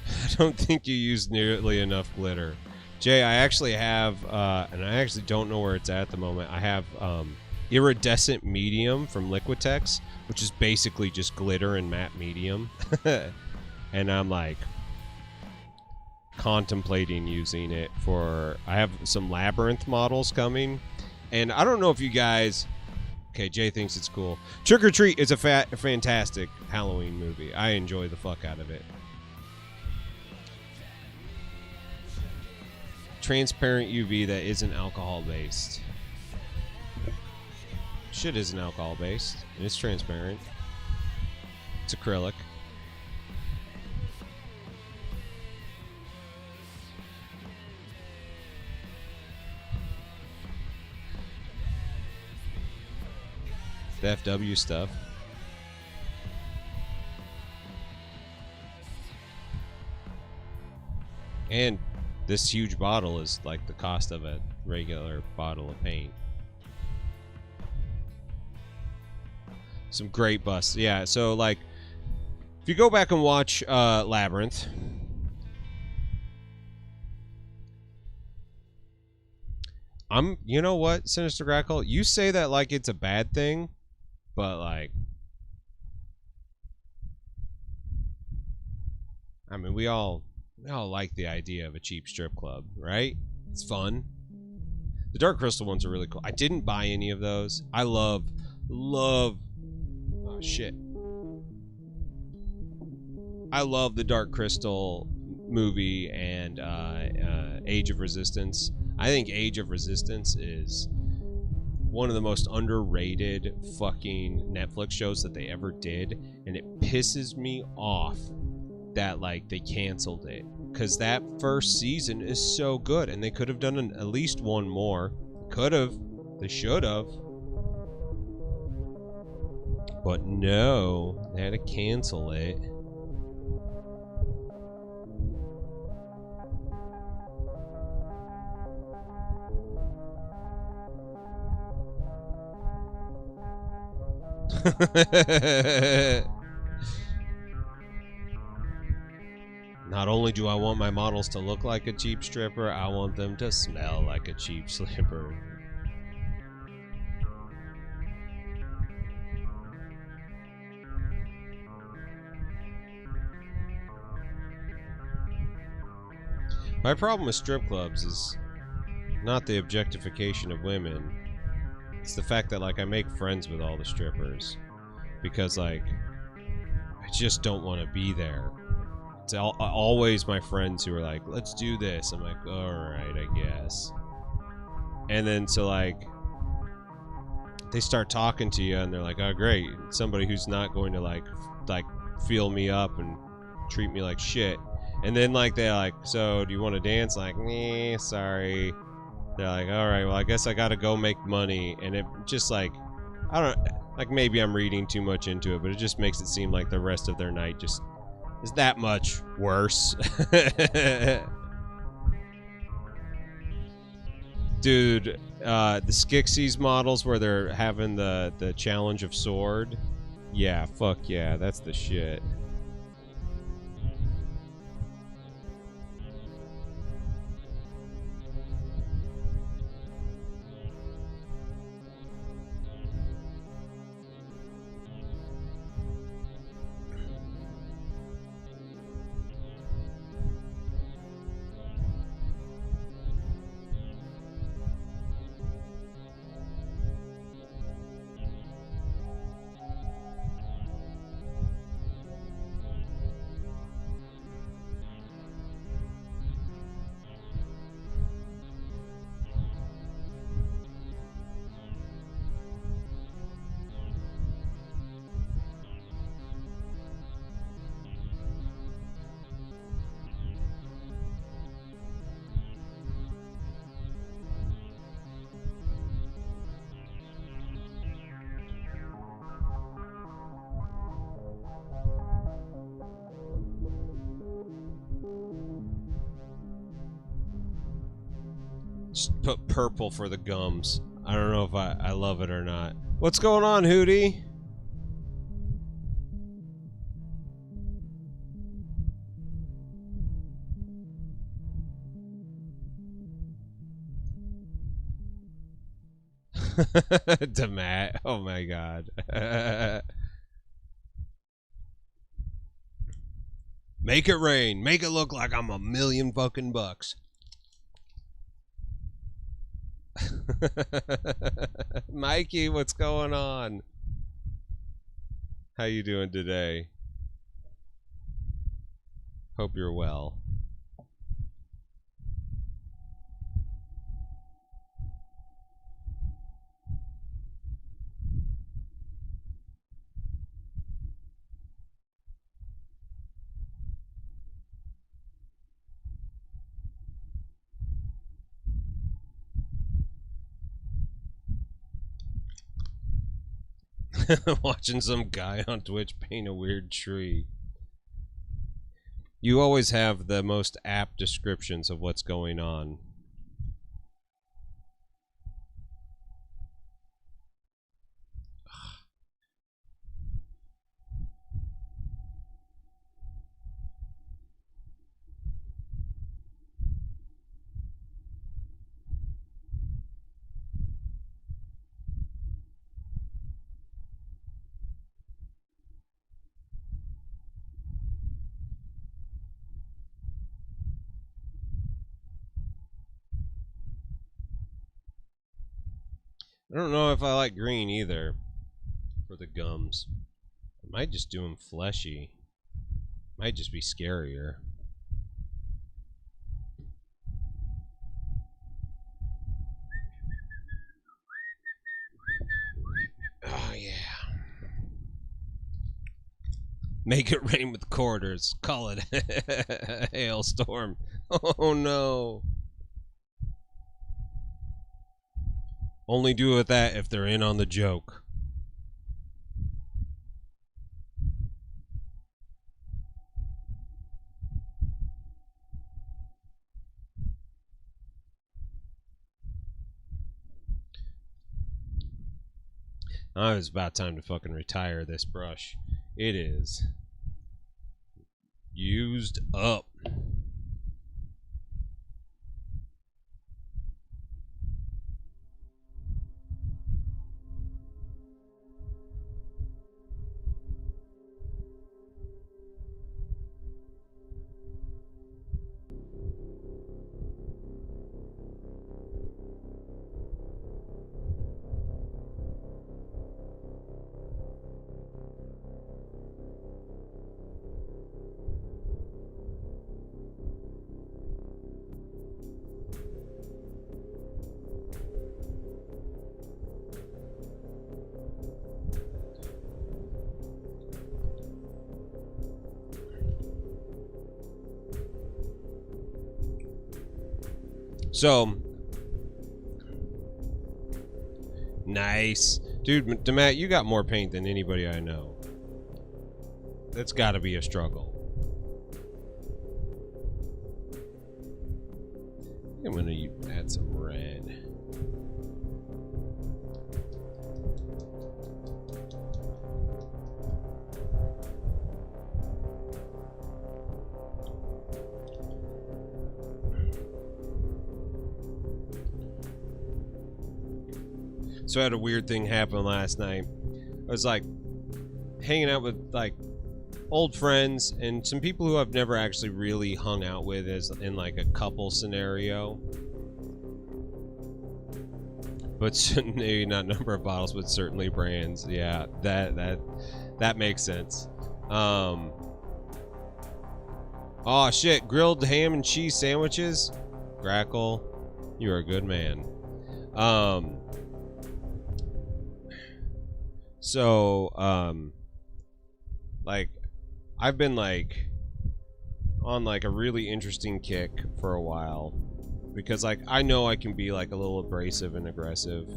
I don't think you used nearly enough glitter. Jay, I actually have, and I actually don't know where it's at the moment. I have iridescent medium from Liquitex, which is basically just glitter and matte medium. And I'm like contemplating using it for, I have some Labyrinth models coming. And I don't know if you guys, okay, Jay thinks it's cool. Trick or Treat is a fantastic Halloween movie. I enjoy the fuck out of it. Transparent UV that isn't alcohol based. Shit isn't alcohol based. It's transparent. It's acrylic. The FW stuff. And this huge bottle is like the cost of a regular bottle of paint. Some great busts. Yeah, so like if you go back and watch Labyrinth, you know what, Sinister Grackle? You say that like it's a bad thing, but like, I mean, we all like the idea of a cheap strip club, right? It's fun. The Dark Crystal ones are really cool. I didn't buy any of those. I love, oh shit. I love the Dark Crystal movie and Age of Resistance. I think Age of Resistance is one of the most underrated fucking Netflix shows that they ever did, and it pisses me off that like they canceled it, because that first season is so good, and they could have done at least one more. They should have, but no, they had to cancel it. Not only do I want my models to look like a cheap stripper, I want them to smell like a cheap stripper. My problem with strip clubs is not the objectification of women. It's the fact that like I make friends with all the strippers because like I just don't want to be there. It's always my friends who are like, let's do this. I'm like, alright, I guess. And then so like they start talking to you and they're like, oh great, somebody who's not going to like feel me up and treat me like shit. And then like they're like, so do you want to dance? Like, nah, sorry. They're like, alright, well I guess I gotta go make money. And it just like, I don't, like maybe I'm reading too much into it, but it just makes it seem like the rest of their night just is that much worse. Dude, the Skeksis models where they're having the challenge of sword. Yeah, fuck yeah, that's the shit. Just put purple for the gums. I don't know if I love it or not. What's going on, Hootie? Demat. Oh my god. Make it rain. Make it look like I'm $1,000,000 fucking bucks. Mikey, what's going on? How you doing today? Hope you're well. Watching some guy on Twitch paint a weird tree. You always have the most apt descriptions of what's going on. I don't know if I like green either for the gums. I might just do them fleshy. Might just be scarier. Oh yeah. Make it rain with quarters. Call it a hailstorm. Oh no. Only do with that if they're in on the joke. Oh, it's about time to fucking retire this brush. It is used up. So, nice. Dude, Demat, you got more paint than anybody I know. That's gotta be a struggle. I'm gonna add some red. So I had a weird thing happen last night. I was like hanging out with like old friends and some people who I've never actually really hung out with as in like a couple scenario. But maybe not number of bottles, but certainly brands. Yeah, that makes sense. Oh shit, grilled ham and cheese sandwiches. Grackle, you are a good man. Like I've been like on like a really interesting kick for a while because like I know I can be like a little abrasive and aggressive,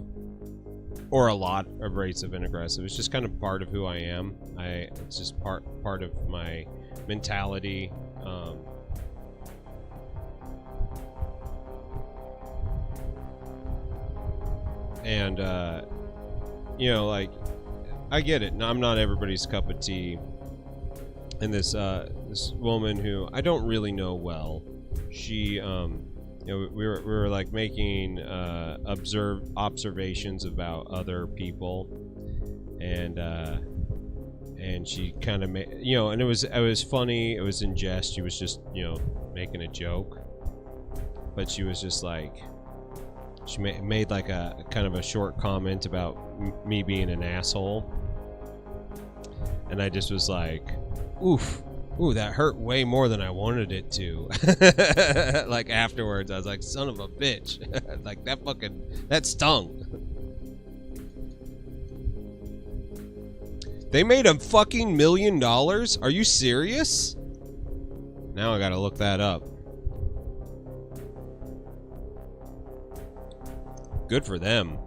or a lot abrasive and aggressive. It's just kind of part of who I am. It's just part of my mentality. You know, like I get it. I'm not everybody's cup of tea. And this woman who I don't really know well, she you know, we were like making observations about other people, and she kind of you know, and it was funny, it was in jest, she was just, you know, making a joke, but she was just like, she made like a kind of a short comment about me being an asshole, and I just was like, oof. Ooh, that hurt way more than I wanted it to. Like afterwards, I was like, son of a bitch. Like that stung. They made a fucking $1 million? Are you serious? Now I gotta look that up. Good for them.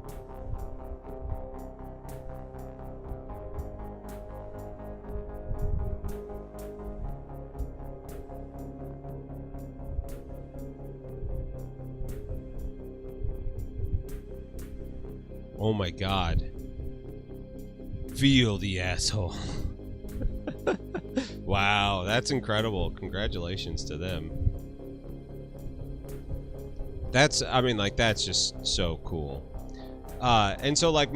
Oh my god. Feel the asshole. Wow, that's incredible. Congratulations to them. I mean, like, that's just so cool. And so, like,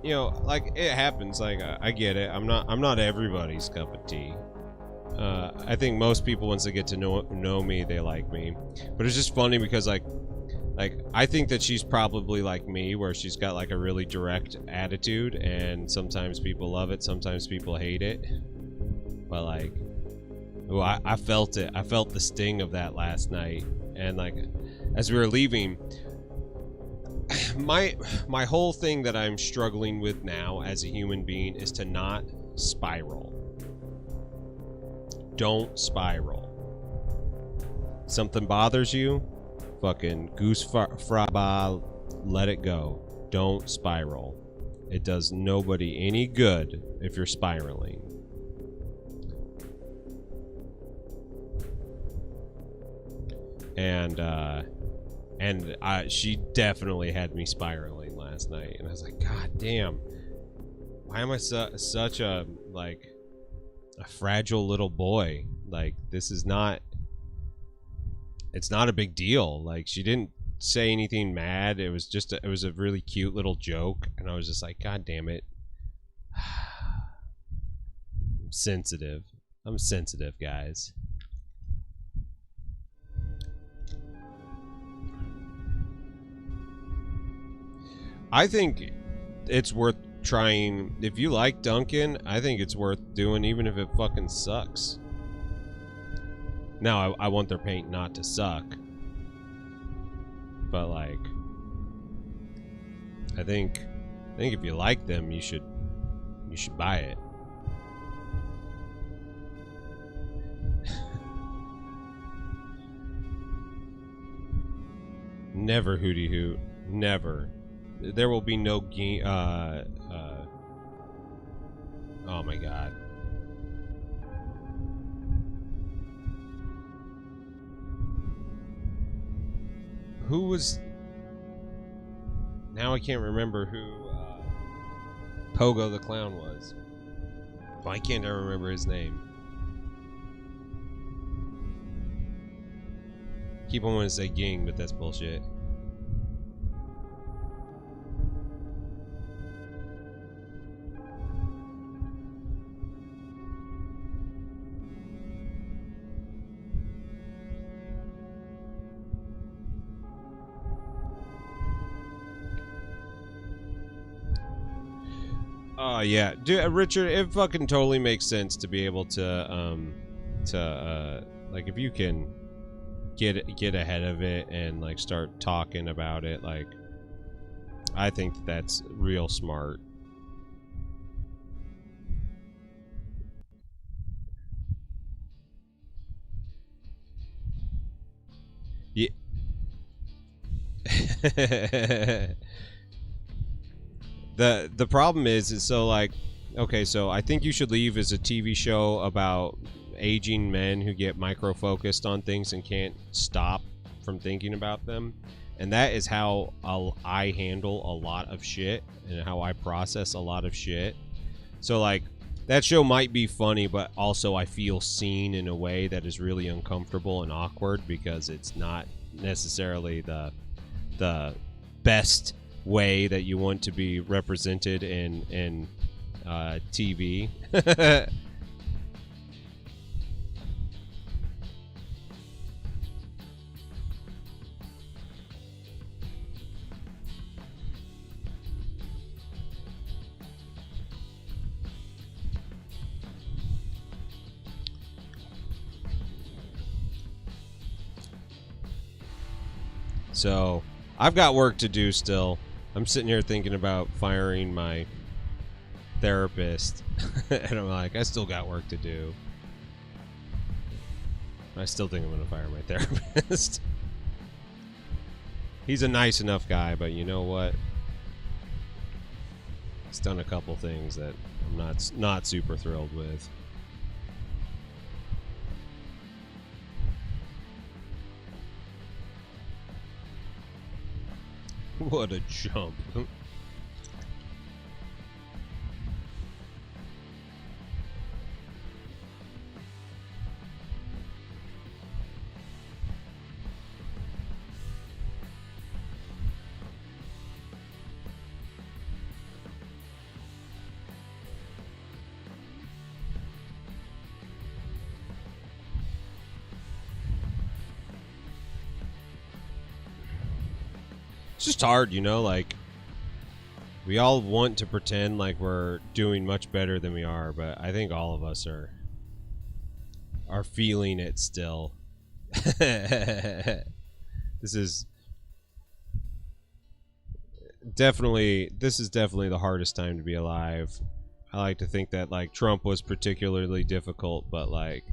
you know, like, it happens. Like, I get it. I'm not everybody's cup of tea. I think most people, once they get to know me, they like me. But it's just funny because, like, I think that she's probably like me, where she's got like a really direct attitude, and sometimes people love it, sometimes people hate it. But like, ooh, I felt it. I felt the sting of that last night. And like, as we were leaving, my whole thing that I'm struggling with now as a human being is to not spiral. Don't spiral. Something bothers you? Fucking goose fraba, let it go. Don't spiral. It does nobody any good if you're spiraling. And she definitely had me spiraling last night, and I was like, God damn, why am I such a like a fragile little boy? Like, this is not. It's not a big deal. Like, she didn't say anything mad. It was just it was a really cute little joke, and I was just like, God damn it. I'm sensitive. I'm sensitive, guys. I think it's worth trying. If you like Dunkin', I think it's worth doing, even if it fucking sucks. Now, I want their paint not to suck, but like, I think if you like them, you should buy it. Never hooty hoot. Never. There will be no oh my god. Who was now I can't remember who Pogo the Clown was. Why can't I remember his name? Keep on wanting to say Ging, but that's bullshit. Oh yeah, dude, Richard, it fucking totally makes sense to be able to like if you can get ahead of it and like start talking about it, like I think that's real smart. Yeah. The problem is so like, okay, so I Think You Should Leave is a TV show about aging men who get micro focused on things and can't stop from thinking about them, and that is how I handle a lot of shit and how I process a lot of shit. So like that show might be funny, but also I feel seen in a way that is really uncomfortable and awkward because it's not necessarily the best way that you want to be represented in TV. So I've got work to do still. I'm sitting here thinking about firing my therapist. And I'm like, I still got work to do. I still think I'm going to fire my therapist. He's a nice enough guy, but you know what? He's done a couple things that I'm not super thrilled with. What a jump. It's just hard, you know, like we all want to pretend like we're doing much better than we are, but I think all of us are feeling it still. This is definitely the hardest time to be alive. I like to think that like Trump was particularly difficult, but like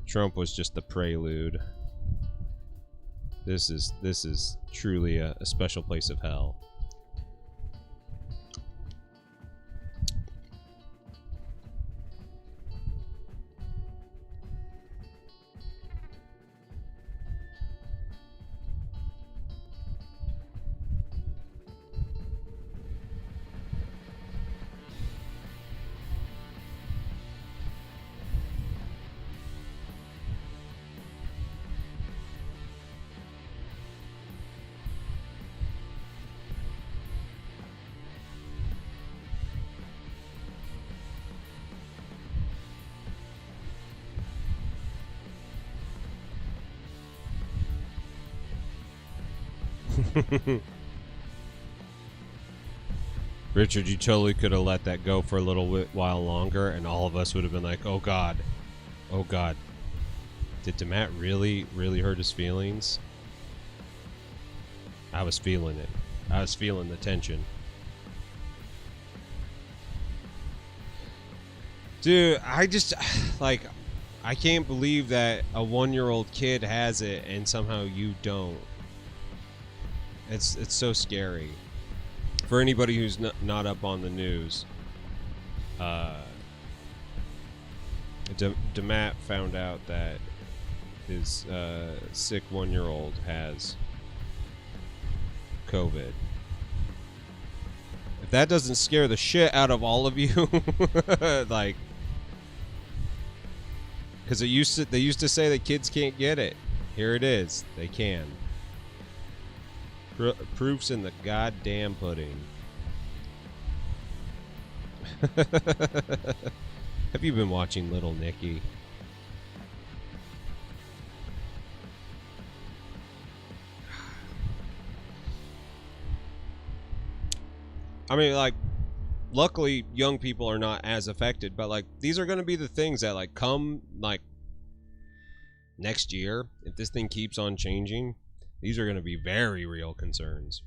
Trump was just the prelude. This is truly a special place of hell. Richard, you totally could have let that go for a little while longer, and all of us would have been like, "Oh God, oh God, did DeMatt really hurt his feelings?" I was feeling it. I was feeling the tension. Dude, I just like I can't believe that a 1-year-old kid has it and somehow you don't. It's so scary. For anybody who's not up on the news, DeMatt found out that his sick 1-year-old has COVID. If that doesn't scare the shit out of all of you, like, because they used to say that kids can't get it. Here it is. They can. Proof's in the goddamn pudding. Have you been watching Little Nicky? I mean, like, luckily young people are not as affected, but like these are going to be the things that like come like next year, if this thing keeps on changing, these are going to be very real concerns.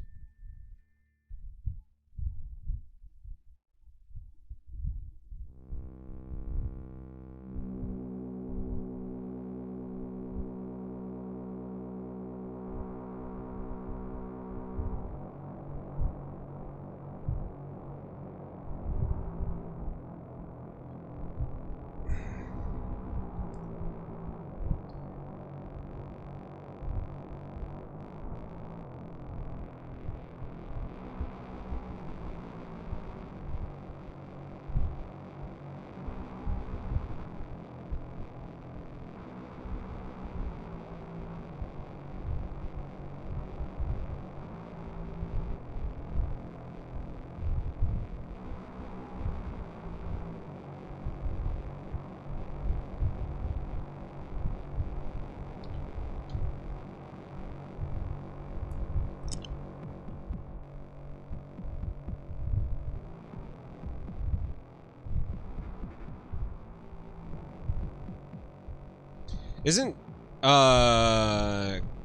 Isn't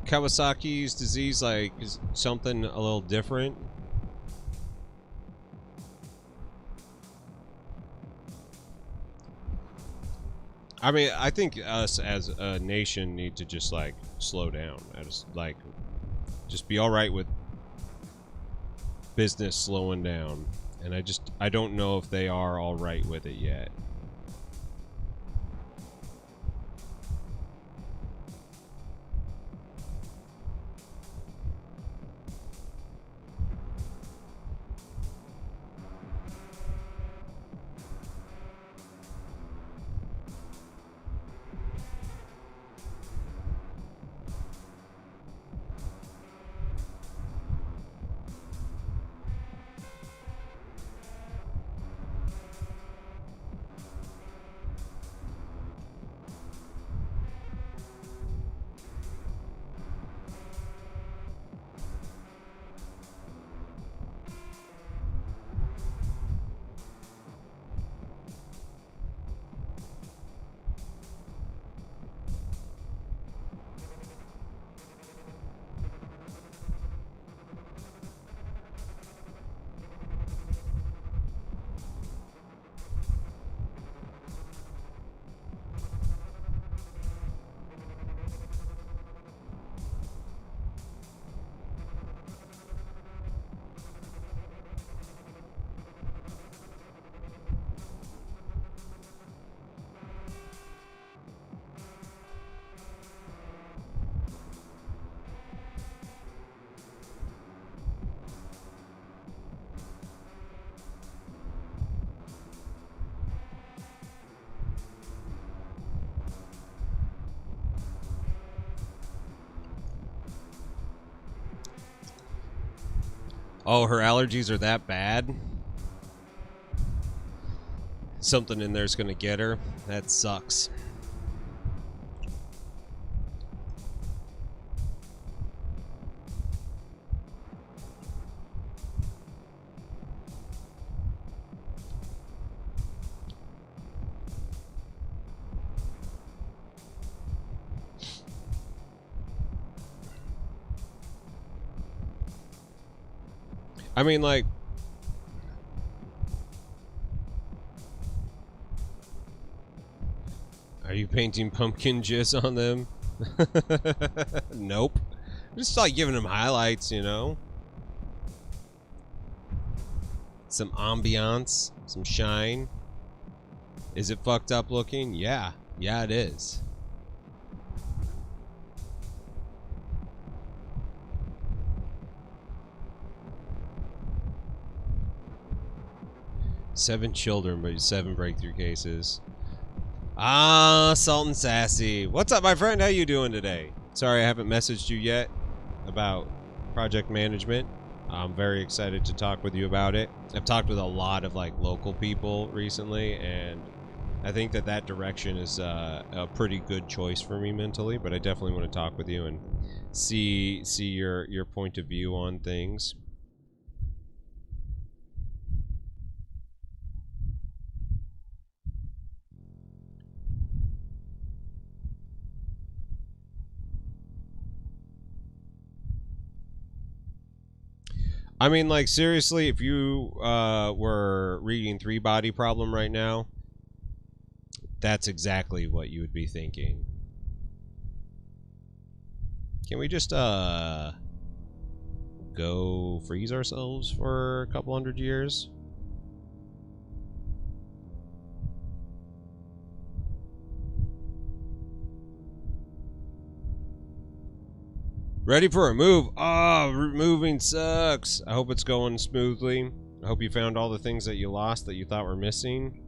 Kawasaki's disease like something a little different? I mean, I think us as a nation need to just like slow down. Just be all right with business slowing down. And I don't know if they are all right with it yet. Oh, her allergies are that bad? Something in there's gonna get her? That sucks. I mean, like, are you painting pumpkin jizz on them? Nope. Just like giving them highlights, you know? Some ambiance, some shine. Is it fucked up looking? Yeah. Yeah, it is. 7 children, but 7 breakthrough cases. Ah, Salt and Sassy. What's up, my friend? How you doing today? Sorry I haven't messaged you yet about project management. I'm very excited to talk with you about it. I've talked with a lot of like local people recently, and I think that direction is a pretty good choice for me mentally, but I definitely want to talk with you and see your point of view on things. I mean, like, seriously, if you were reading Three Body Problem right now, that's exactly what you would be thinking. Can we just go freeze ourselves for a couple hundred years? Ready for a move? Oh, moving sucks. I hope it's going smoothly. I hope you found all the things that you lost that you thought were missing.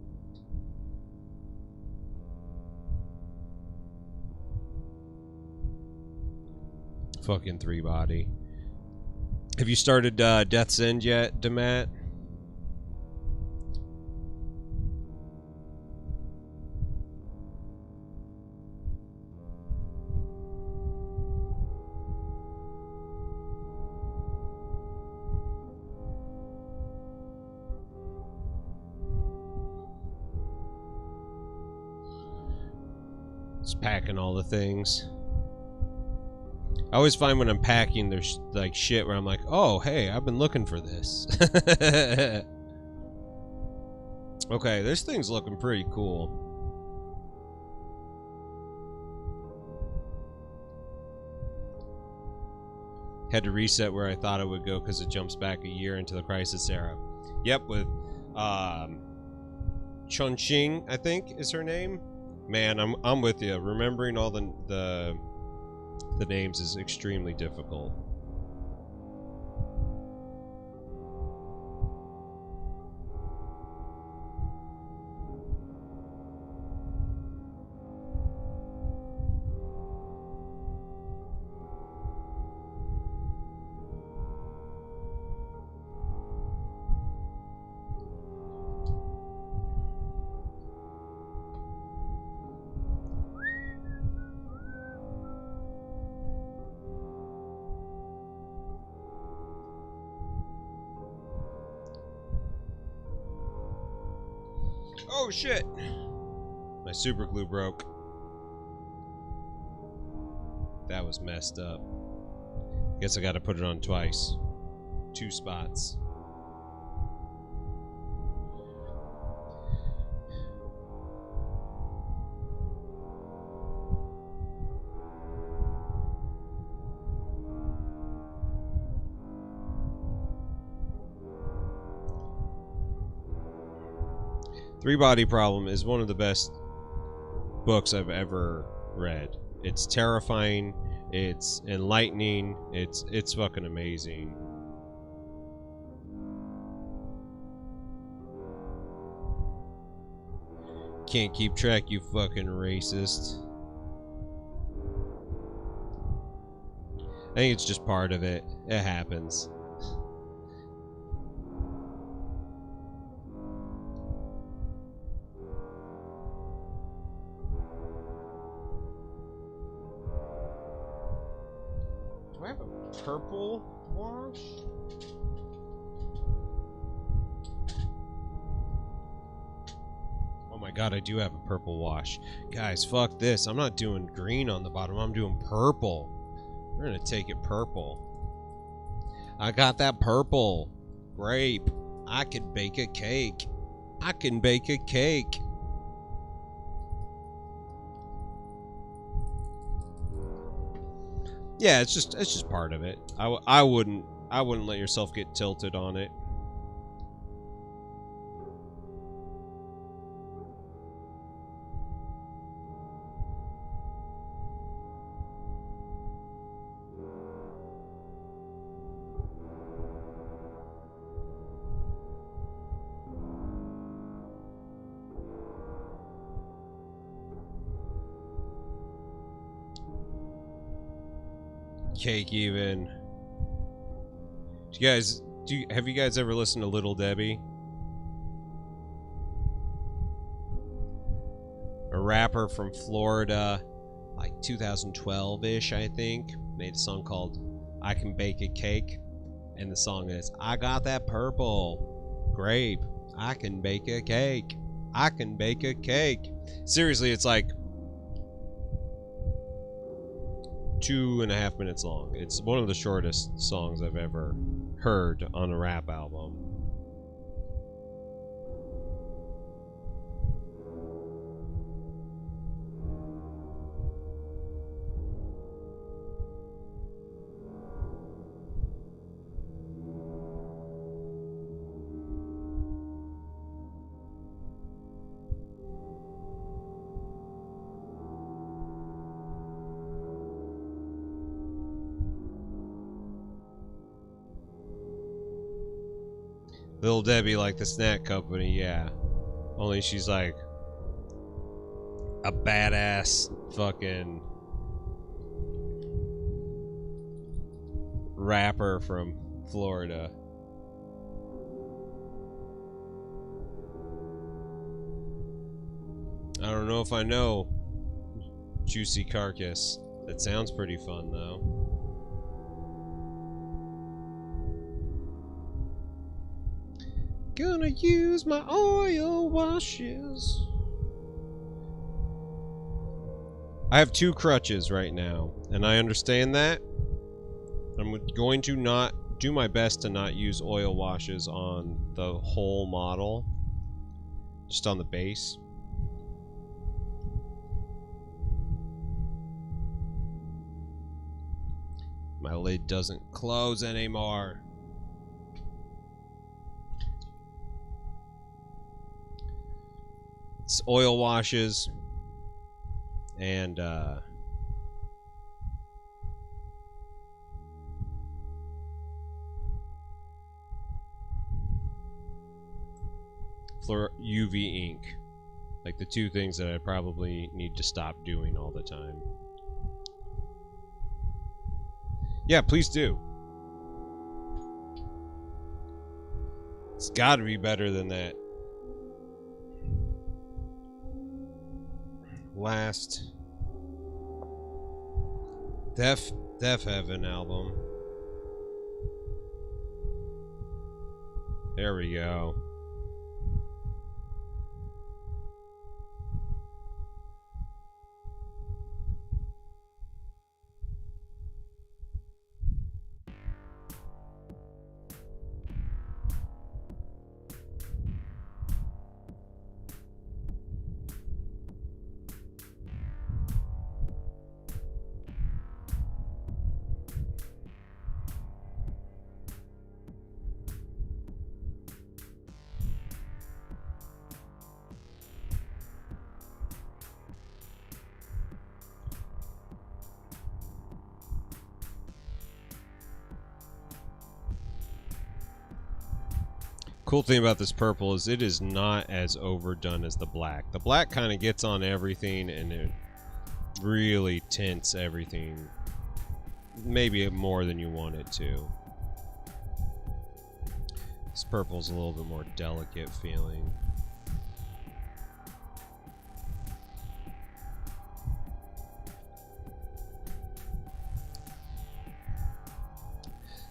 Fucking Three Body. Have you started Death's End yet, Demat? Just packing all the things. I always find when I'm packing, there's like shit where I'm like, oh, hey, I've been looking for this. Okay, this thing's looking pretty cool. Had to reset where I thought it would go because it jumps back a year into the Crisis Era. Yep, with Chun-Ching, I think is her name. Man, I'm with you. Remembering all the names is extremely difficult. Oh shit! My super glue broke. That was messed up. Guess I gotta put it on twice. 2 spots. Three Body Problem is one of the best books I've ever read. It's terrifying, it's enlightening, it's fucking amazing. Can't keep track, you fucking racist. I think it's just part of it. It happens. Do I have a purple wash? Oh my god, I do have a purple wash. Guys, fuck this. I'm not doing green on the bottom. I'm doing purple. We're gonna take it purple. I got that purple grape. I can bake a cake. I can bake a cake. Yeah, it's just part of it. I wouldn't let yourself get tilted on it. cake even. Have you guys ever listened to Little Debbie? A rapper from Florida, like 2012-ish, I think, made a song called I Can Bake a Cake. And the song is, I got that purple grape. I can bake a cake. I can bake a cake. Seriously, it's like 2.5 minutes long. It's one of the shortest songs I've ever heard on a rap album. Little Debbie, like the snack company, yeah. Only she's like a badass fucking rapper from Florida. I don't know if I know Juicy Carcass. That sounds pretty fun though. Gonna use my oil washes. I have 2 crutches right now, and I understand that. I'm going to not do my best to not use oil washes on the whole model, just on the base. My lid doesn't close anymore. It's oil washes and UV ink. Like the 2 things that I probably need to stop doing all the time. Yeah, please do. It's got to be better than that last Deaf Heaven album. There we go. Cool thing about this purple is it is not as overdone as the black. The black kind of gets on everything and it really tints everything maybe more than you want it to. This purple's a little bit more delicate feeling.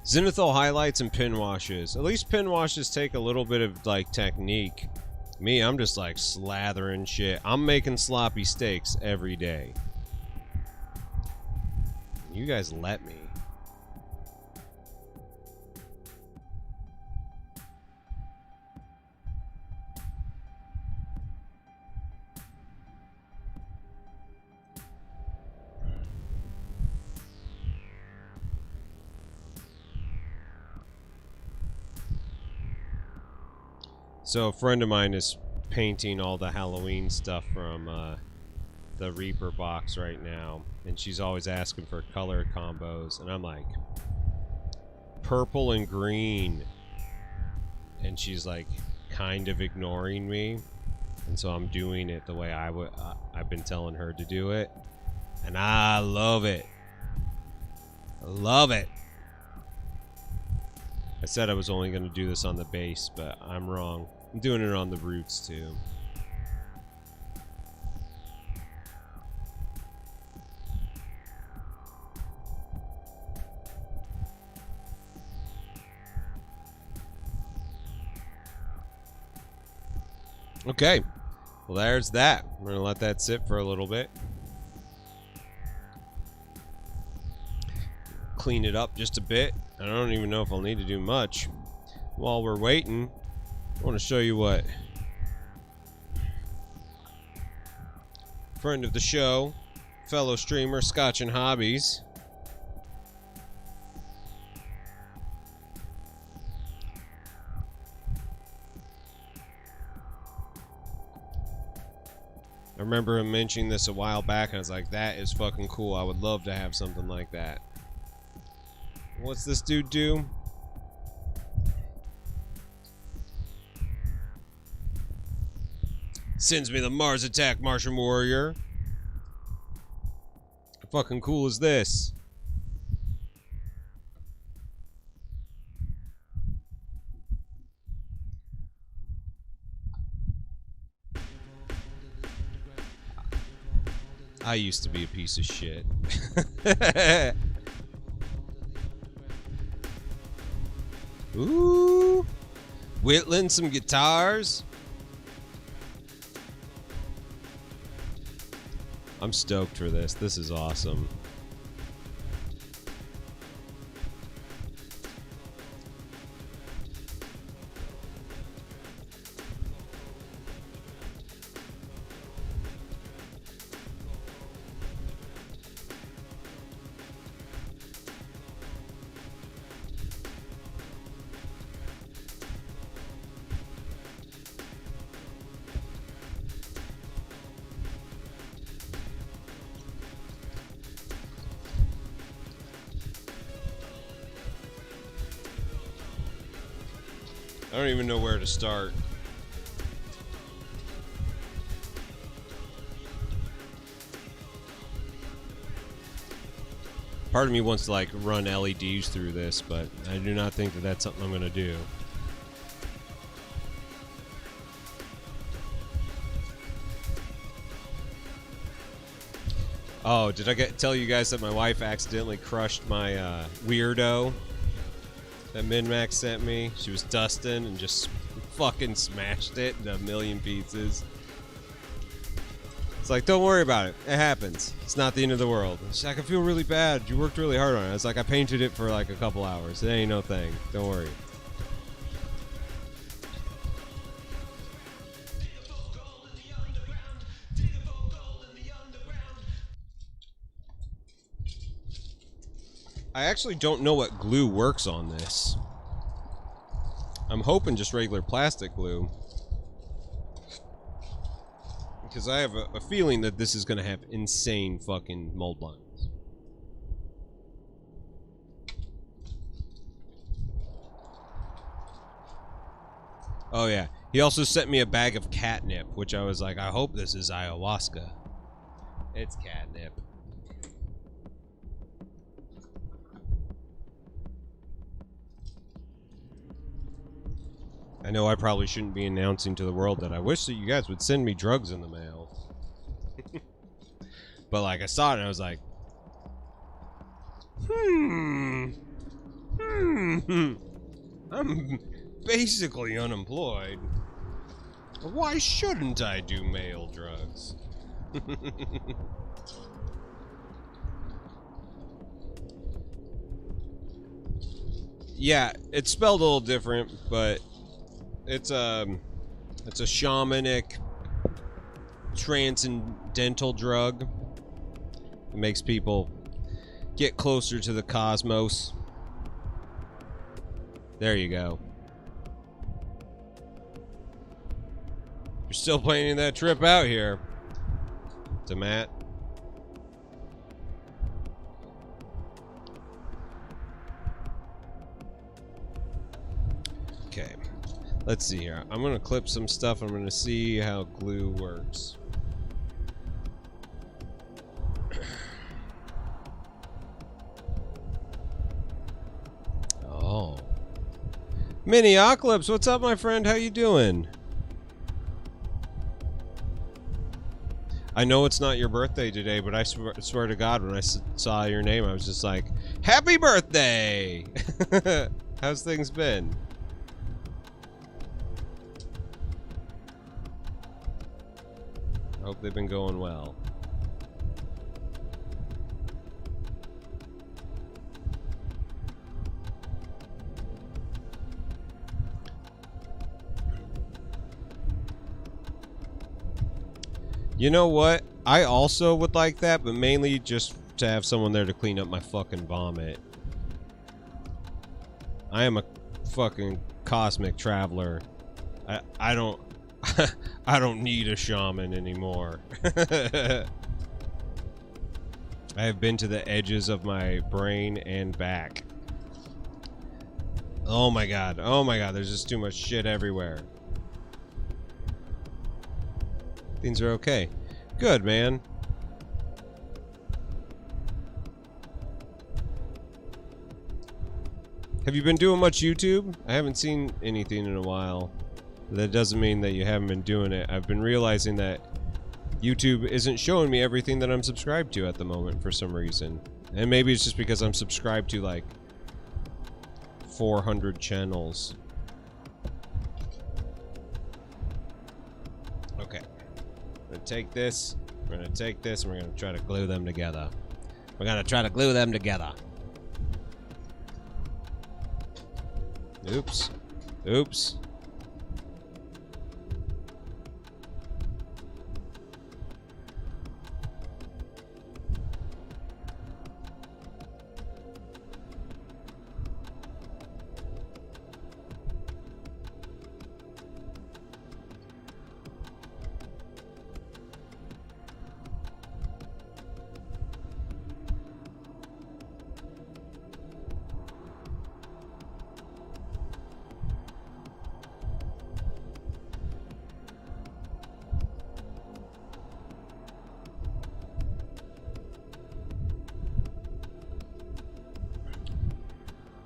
Zenithal highlights and pin washes. At least pin washes take a little bit of like technique. Me, I'm just like slathering shit. I'm making sloppy steaks every day. You guys let me. So a friend of mine is painting all the Halloween stuff from the Reaper box right now, and she's always asking for color combos, and I'm like, purple and green, and she's like kind of ignoring me, and so I'm doing it the way I've been telling her to do it, and I love it. Love it. I said I was only going to do this on the base, but I'm wrong. I'm doing it on the roots too. Okay, well there's that. We're gonna let that sit for a little bit. Clean it up just a bit. I don't even know if I'll need to do much. While we're waiting, I want to show you what friend of the show, fellow streamer, Scotch and Hobbies, I remember him mentioning this a while back, and I was like, that is fucking cool. I would love to have something like that. What's this dude do? Sends me the Mars Attack Martian Warrior. How fucking cool is this? I used to be a piece of shit. Ooh. Whittling some guitars. I'm stoked for this. This is awesome. I don't even know where to start. Part of me wants to like run LEDs through this, but I do not think that that's something I'm gonna do. Oh, did I tell you guys that my wife accidentally crushed my weirdo that MinMax sent me? She was dusting and just fucking smashed it into a million pieces. It's like, don't worry about it. It happens. It's not the end of the world. She's like, I feel really bad. You worked really hard on it. I was like, I painted it for like a couple hours. It ain't no thing. Don't worry. I actually don't know what glue works on this. I'm hoping just regular plastic glue. Because I have a feeling that this is going to have insane fucking mold lines. Oh yeah. He also sent me a bag of catnip, which I was like, I hope this is ayahuasca. It's catnip. I know I probably shouldn't be announcing to the world that I wish that you guys would send me drugs in the mail. But like I saw it and I was like, I'm basically unemployed. Why shouldn't I do mail drugs? Yeah, it's spelled a little different, but it's a shamanic transcendental drug. It makes people get closer to the cosmos. There you go. You're still planning that trip out here to Matt. Okay. Let's see here. I'm gonna clip some stuff. I'm gonna see how glue works. Miniocalypse, what's up, my friend? How you doing? I know it's not your birthday today, but I swear to God, when I saw your name, I was just like, happy birthday! How's things been? I hope they've been going well. You know what? I also would like that, but mainly just to have someone there to clean up my fucking vomit. I am a fucking cosmic traveler. I don't I don't need a shaman anymore. I have been to the edges of my brain and back. Oh my god, there's just too much shit everywhere. Things are okay. Good, man. Have you been doing much YouTube? I haven't seen anything in a while. That doesn't mean that you haven't been doing it. I've been realizing that YouTube isn't showing me everything that I'm subscribed to at the moment for some reason. And maybe it's just because I'm subscribed to like 400 channels. Okay. I'm gonna take this, we're gonna take this, and we're gonna try to glue them together. We're gonna try to glue them together. Oops. Oops.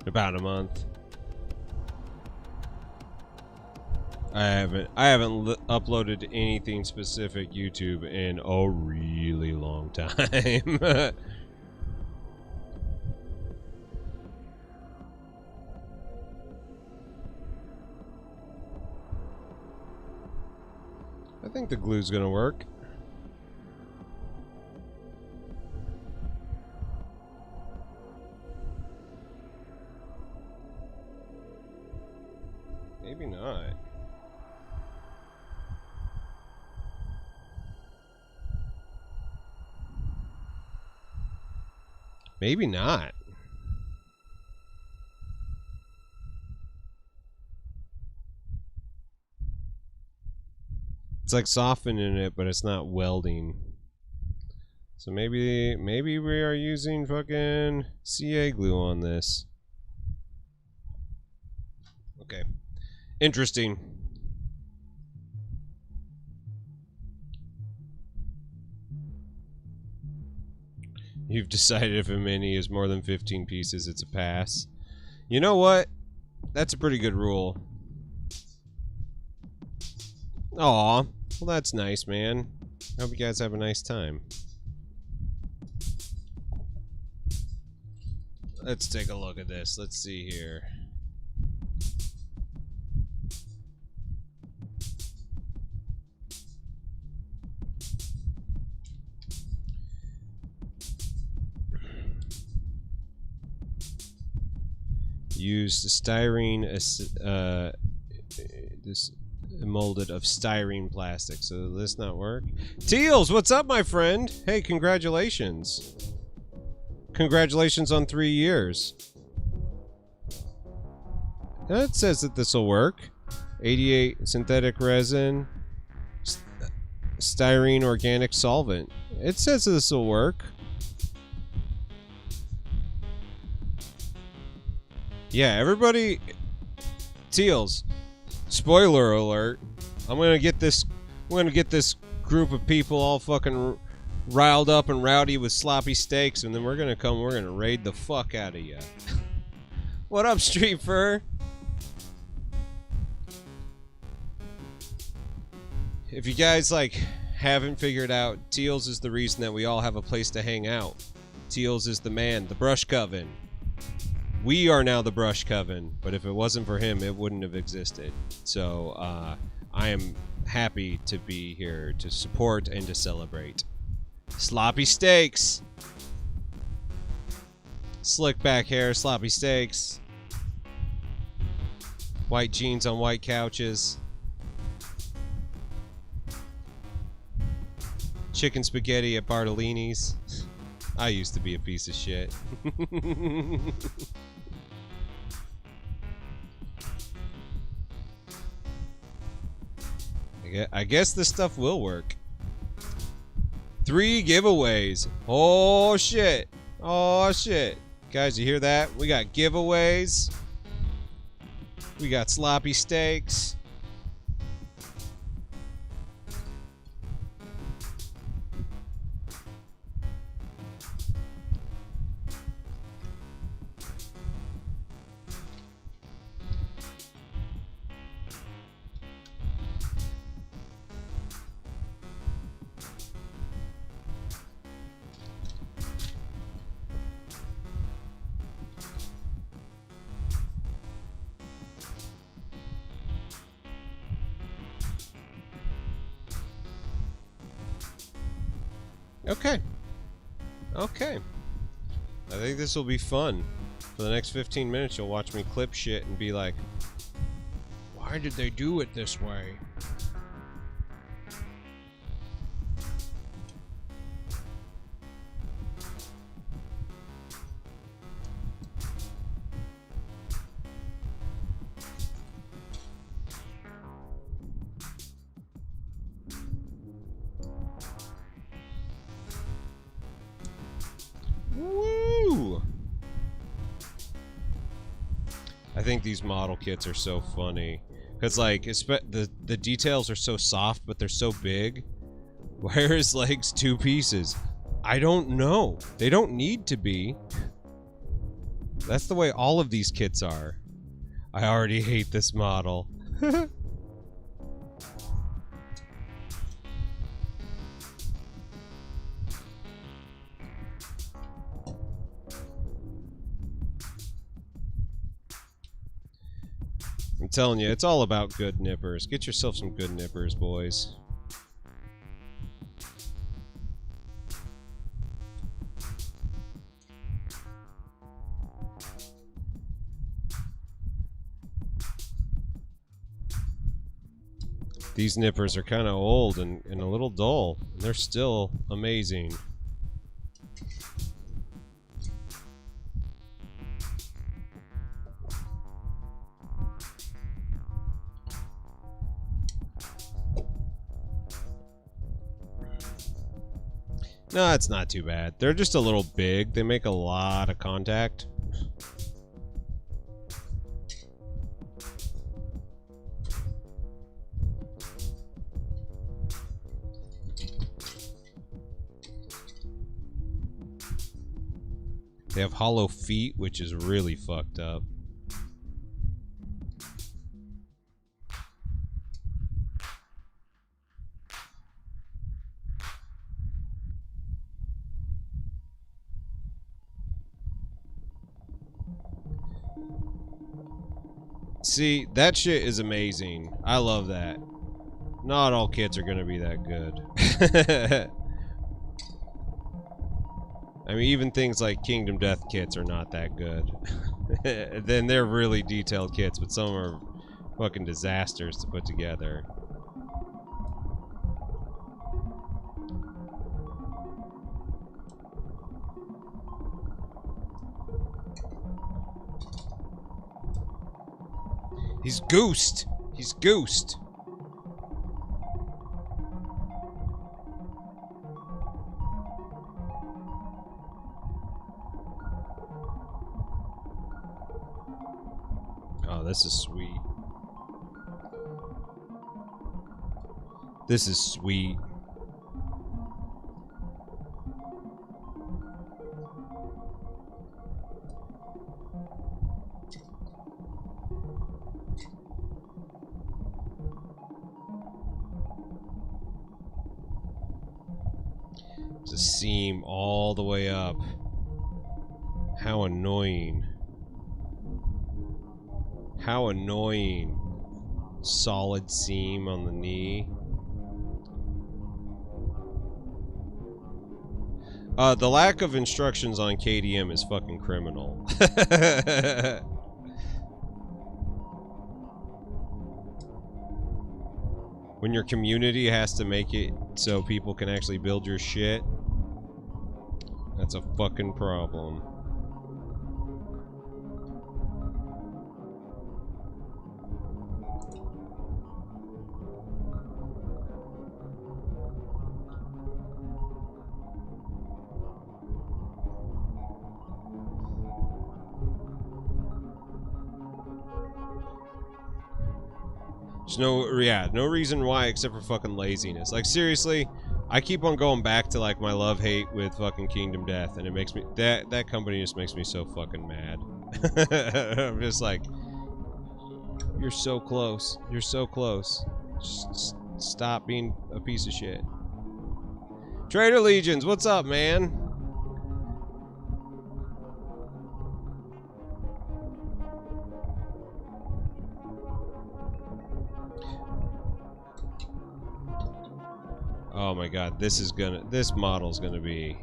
About a month. I haven't uploaded anything specific YouTube in a really long time. I think the glue's gonna work. Maybe not. Maybe not. It's like softening it, but it's not welding. So maybe we are using fucking CA glue on this. Okay. Interesting. You've decided if a mini is more than 15 pieces, it's a pass. You know what? That's a pretty good rule. Aw. Well, that's nice, man. I hope you guys have a nice time. Let's take a look at this. Let's see here. Used styrene, this molded of styrene plastic. So will this not work? Teals, what's up, my friend? Hey, congratulations. Congratulations on 3 years. That says that this will work. 88 synthetic resin, styrene organic solvent. It says this will work. Yeah, everybody, Teals, spoiler alert, I'm gonna get this group of people all fucking riled up and rowdy with sloppy steaks, and then we're gonna raid the fuck out of you. What up, Street Fur? if you guys like haven't figured out, Teals is the reason that we all have a place to hang out. Teals is the man, the Brush Coven. We are now the Brush Coven, but if it wasn't for him, it wouldn't have existed. So I am happy to be here to support and to celebrate. Sloppy steaks. Slick back hair, sloppy steaks. White jeans on white couches. Chicken spaghetti at Bartolini's. I used to be a piece of shit. I guess this stuff will work. 3 giveaways. Oh shit. Oh shit. Guys, you hear that? We got giveaways. We got sloppy steaks. Okay. Okay. I think this will be fun. For the next 15 minutes, you'll watch me clip shit and be like, why did they do it this way? Woo! I think these model kits are so funny. Because, like, the details are so soft, but they're so big. Why are his legs 2 pieces? I don't know. They don't need to be. That's the way all of these kits are. I already hate this model. I'm telling you, it's all about good nippers. Get yourself some good nippers, boys. These nippers are kind of old and a little dull. And they're still amazing. No, it's not too bad. They're just a little big. They make a lot of contact. They have hollow feet, which is really fucked up. See, that shit is amazing. I love that. Not all kits are gonna be that good. I mean, even things like Kingdom Death kits are not that good. Then they're really detailed kits, but some are fucking disasters to put together. He's goosed. He's goosed. Oh, this is sweet. This is sweet. seam all the way up. How annoying. How annoying. Solid seam on the knee. The lack of instructions on KDM is fucking criminal. When your community has to make it so people can actually build your shit, that's a fucking problem. There's no reason why except for fucking laziness. Like, seriously, I keep on going back to, like, my love-hate with fucking Kingdom Death, and it makes me... That company just makes me so fucking mad. I'm just like... You're so close. You're so close. Just stop being a piece of shit. Trader Legions, what's up, man? Oh my god, this model's gonna be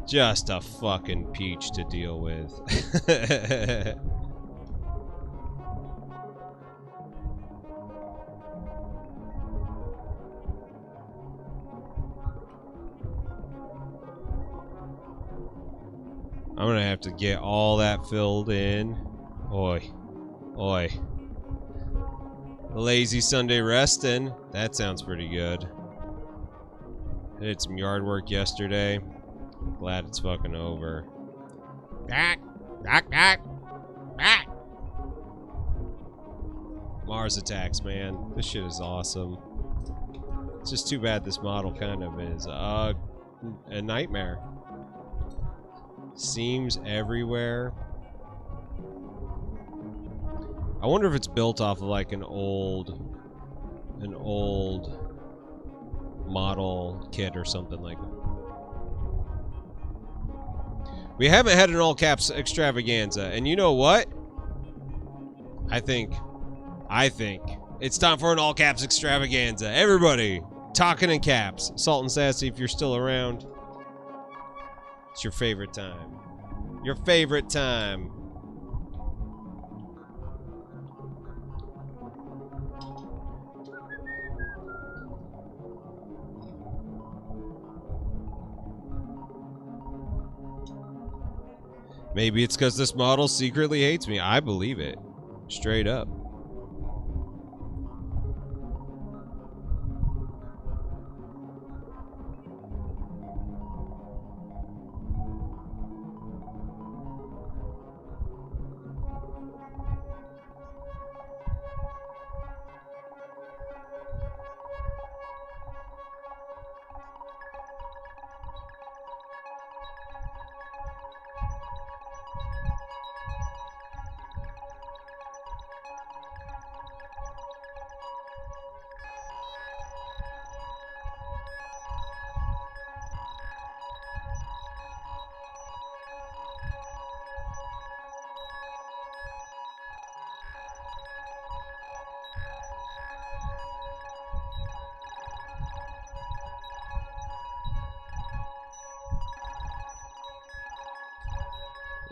just a fucking peach to deal with. I'm gonna have to get all that filled in. Oi. Oi. Lazy Sunday resting. That sounds pretty good. I did some yard work yesterday. Glad it's fucking over. Mars attacks, man. This shit is awesome. It's just too bad this model kind of is a nightmare. Seams everywhere. I wonder if it's built off of like an old model kit or something like that. We haven't had an all caps extravaganza, and you know what? I think it's time for an all caps extravaganza. Everybody, talking in caps. Salt and Sassy, if you're still around, it's your favorite time. Your favorite time. Maybe it's because this model secretly hates me. I believe it. Straight up.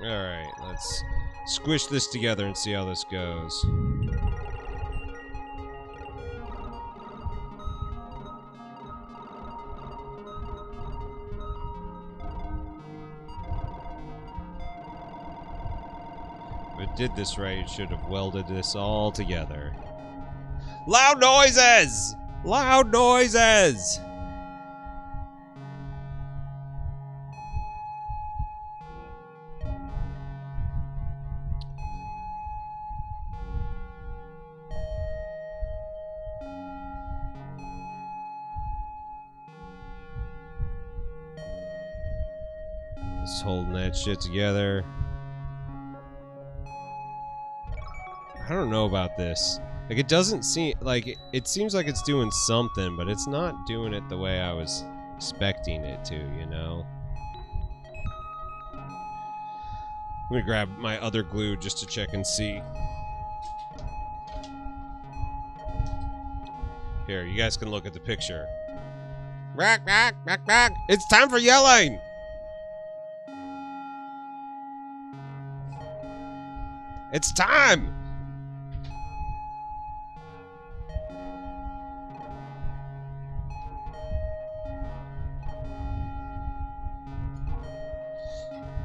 Alright, let's squish this together and see how this goes. If it did this right, it should have welded this all together. Loud noises! Loud noises! Just holding that shit together. I don't know about this. Like, it doesn't seem like it seems like it's doing something, but it's not doing it the way I was expecting it to, you know? Let me grab my other glue just to check and see. Here, you guys can look at the picture. Rack, rack, rack, rack. It's time for yelling! It's time!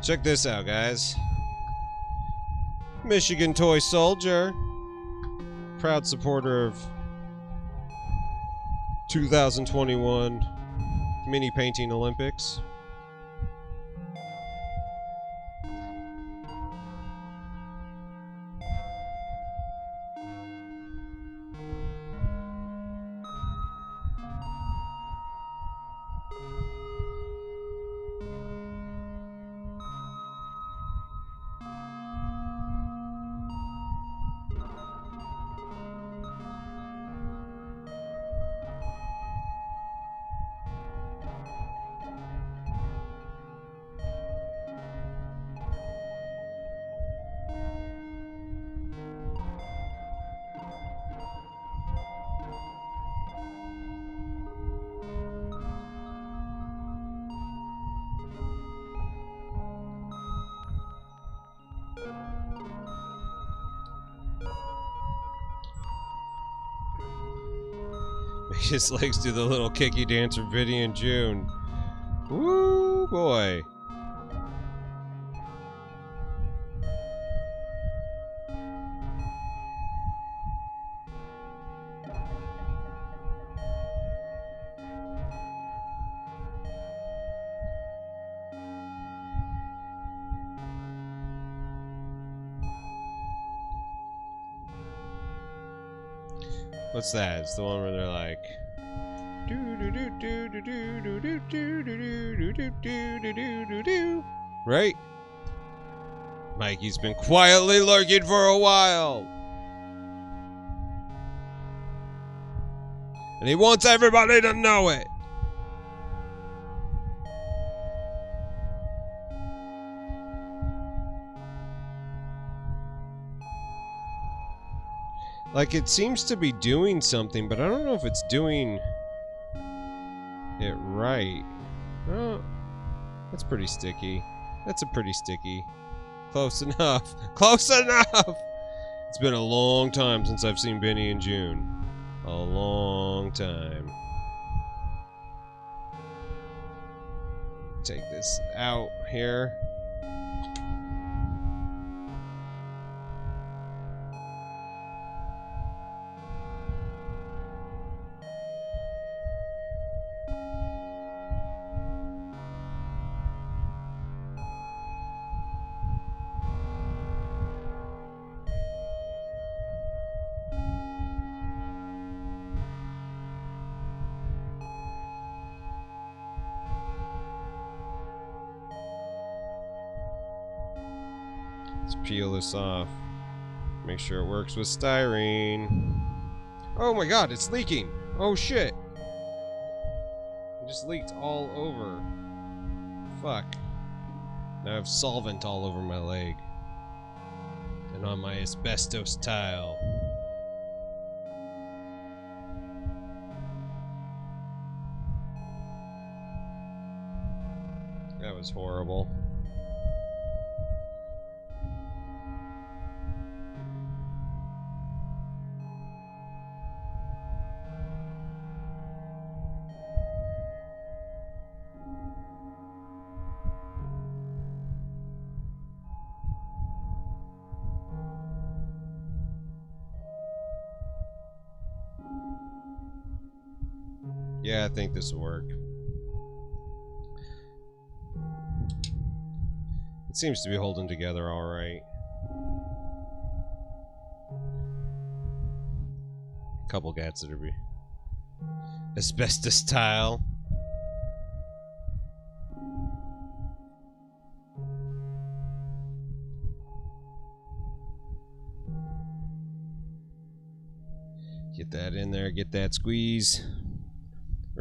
Check this out, guys. Michigan Toy Soldier. Proud supporter of 2021 Mini Painting Olympics. His legs do the little kicky dance from Vinny and June. Woo, boy. What's that? It's the one where they're like, right? Mikey's been quietly lurking for a while, and he wants everybody to know it. Like, it seems to be doing something, but I don't know if it's doing it right. Oh, that's pretty sticky. That's a pretty sticky. Close enough. Close enough! It's been a long time since I've seen Benny and June. A long time. Take this out here. Let's peel this off. Make sure it works with styrene. Oh my god, it's leaking! Oh shit! It just leaked all over. Fuck. Now I have solvent all over my leg. And on my asbestos tile. That was horrible. Yeah, I think this will work. It seems to be holding together all right. Couple gats that are be asbestos tile. Get that in there, get that squeeze.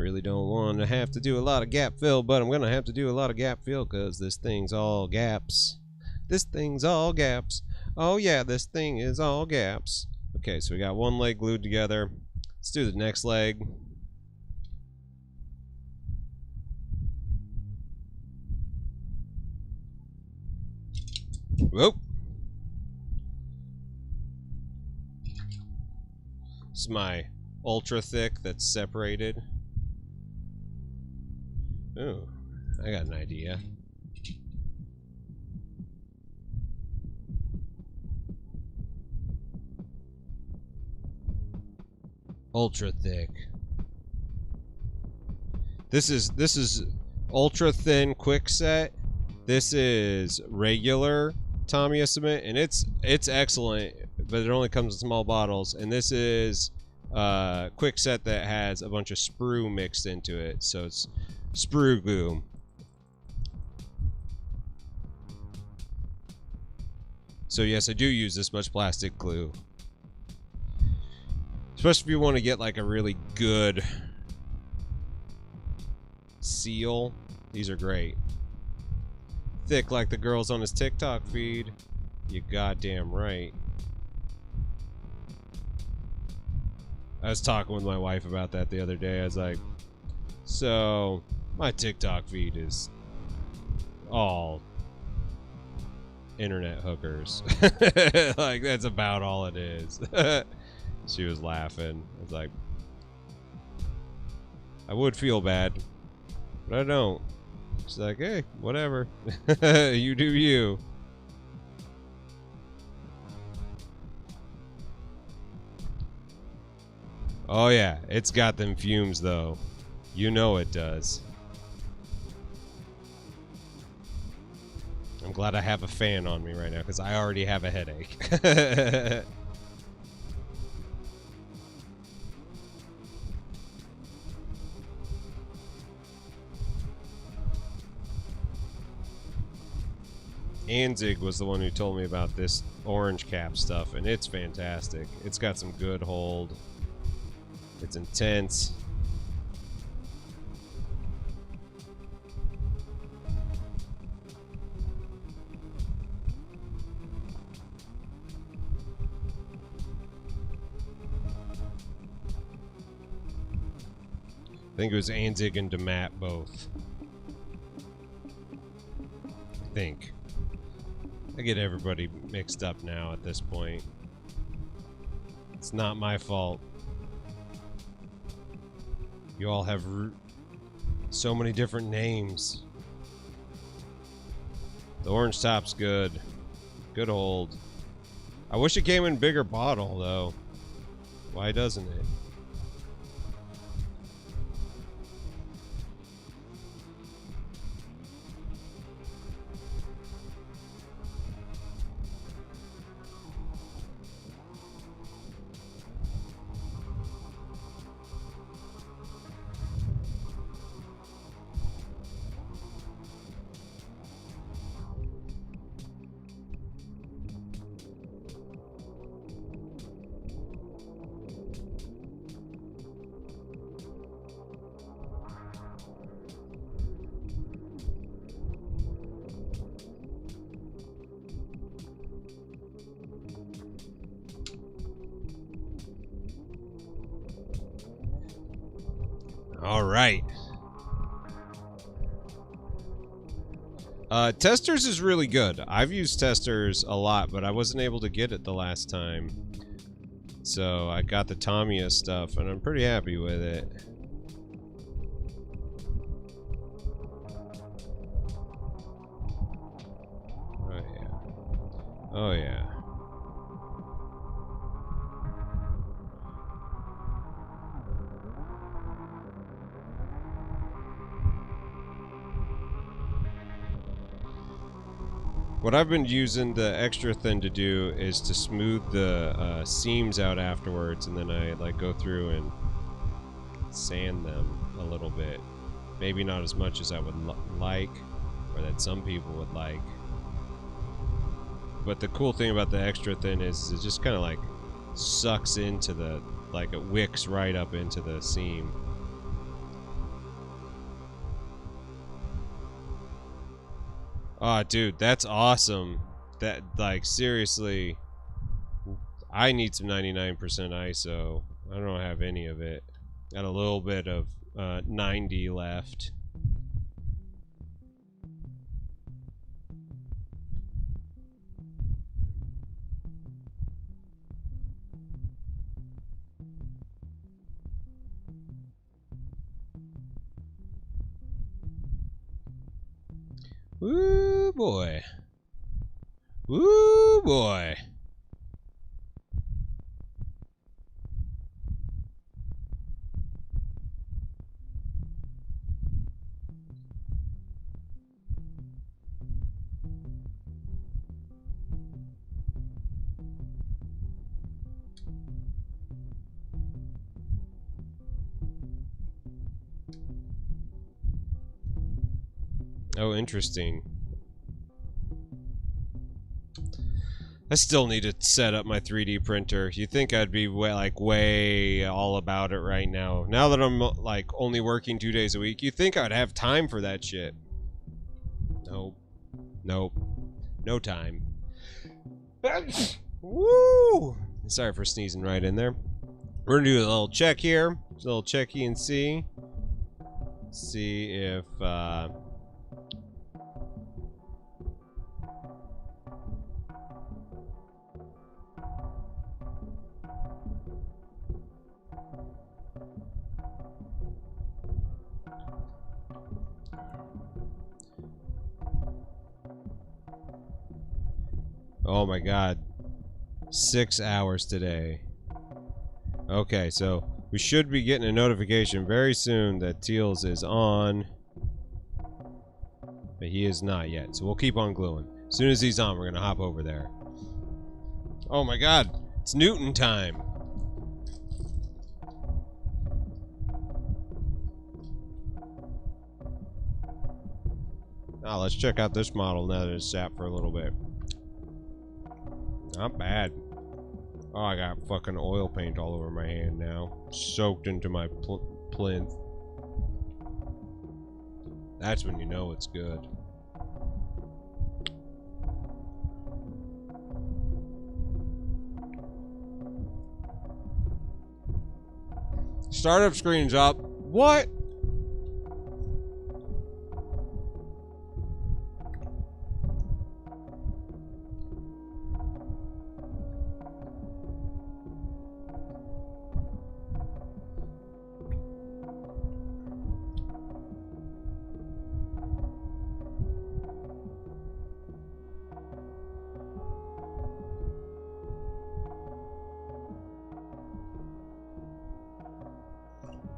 really don't want to have to do a lot of gap fill, but I'm going to have to do a lot of gap fill because this thing's all gaps. This thing's all gaps. Oh yeah, this thing is all gaps. Okay, so we got one leg glued together. Let's do the next leg. Whoop. This is my ultra thick that's separated. Ooh, I got an idea. Ultra thick. This is ultra thin quick set. This is regular Tamiya cement, and it's excellent, but it only comes in small bottles. And this is quick set that has a bunch of sprue mixed into it, so it's sprue glue. So yes, I do use this much plastic glue, especially if you want to get like a really good seal. These are great. Thick like the girls on his TikTok feed. You goddamn right. I was talking with my wife about that the other day. I was like, so my TikTok feed is all internet hookers. Like, that's about all it is. She was laughing. I was like, I would feel bad, but I don't. She's like, hey, whatever. You do you. Oh yeah, it's got them fumes though. You know it does. I'm glad I have a fan on me right now because I already have a headache. Anzig was the one who told me about this orange cap stuff, and it's fantastic. It's got some good hold. It's intense. I think it was Anzig and DeMatt both. I think. I get everybody mixed up now at this point. It's not my fault. You all have so many different names. The orange top's good. Good hold. I wish it came in bigger bottle, though. Why doesn't it? All right. Testers is really good. I've used Testers a lot, but I wasn't able to get it the last time. So I got the Tamiya stuff, and I'm pretty happy with it. Oh, yeah. Oh, yeah. What I've been using the extra thin to do is to smooth the seams out afterwards, and then I like go through and sand them a little bit. Maybe not as much as I would like, or that some people would like. But the cool thing about the extra thin is it just kind of like sucks into the, like it wicks right up into the seam. Oh, dude, that's awesome. That, like, seriously, I need some 99% ISO. I don't have any of it. Got a little bit of 90 left. Woo boy. Woo boy. Oh, interesting. I still need to set up my 3D printer. You think I'd be way all about it right now. Now that I'm like only working 2 days a week, you think I'd have time for that shit. Nope. Nope. No time. Woo! Sorry for sneezing right in there. We're gonna do a little check here. Just a little checky and see. See if oh my god. 6 hours today. Okay, so we should be getting a notification very soon that Teals is on. But he is not yet, so we'll keep on gluing. As soon as he's on, we're gonna hop over there. Oh my god, it's Newton time. Now let's check out this model now that it's sat for a little bit. Not bad. Oh, I got fucking oil paint all over my hand now. Soaked into my plinth. That's when you know it's good. Startup screen's up. What?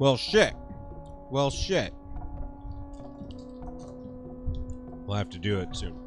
Well, shit. Well, shit. We'll have to do it soon.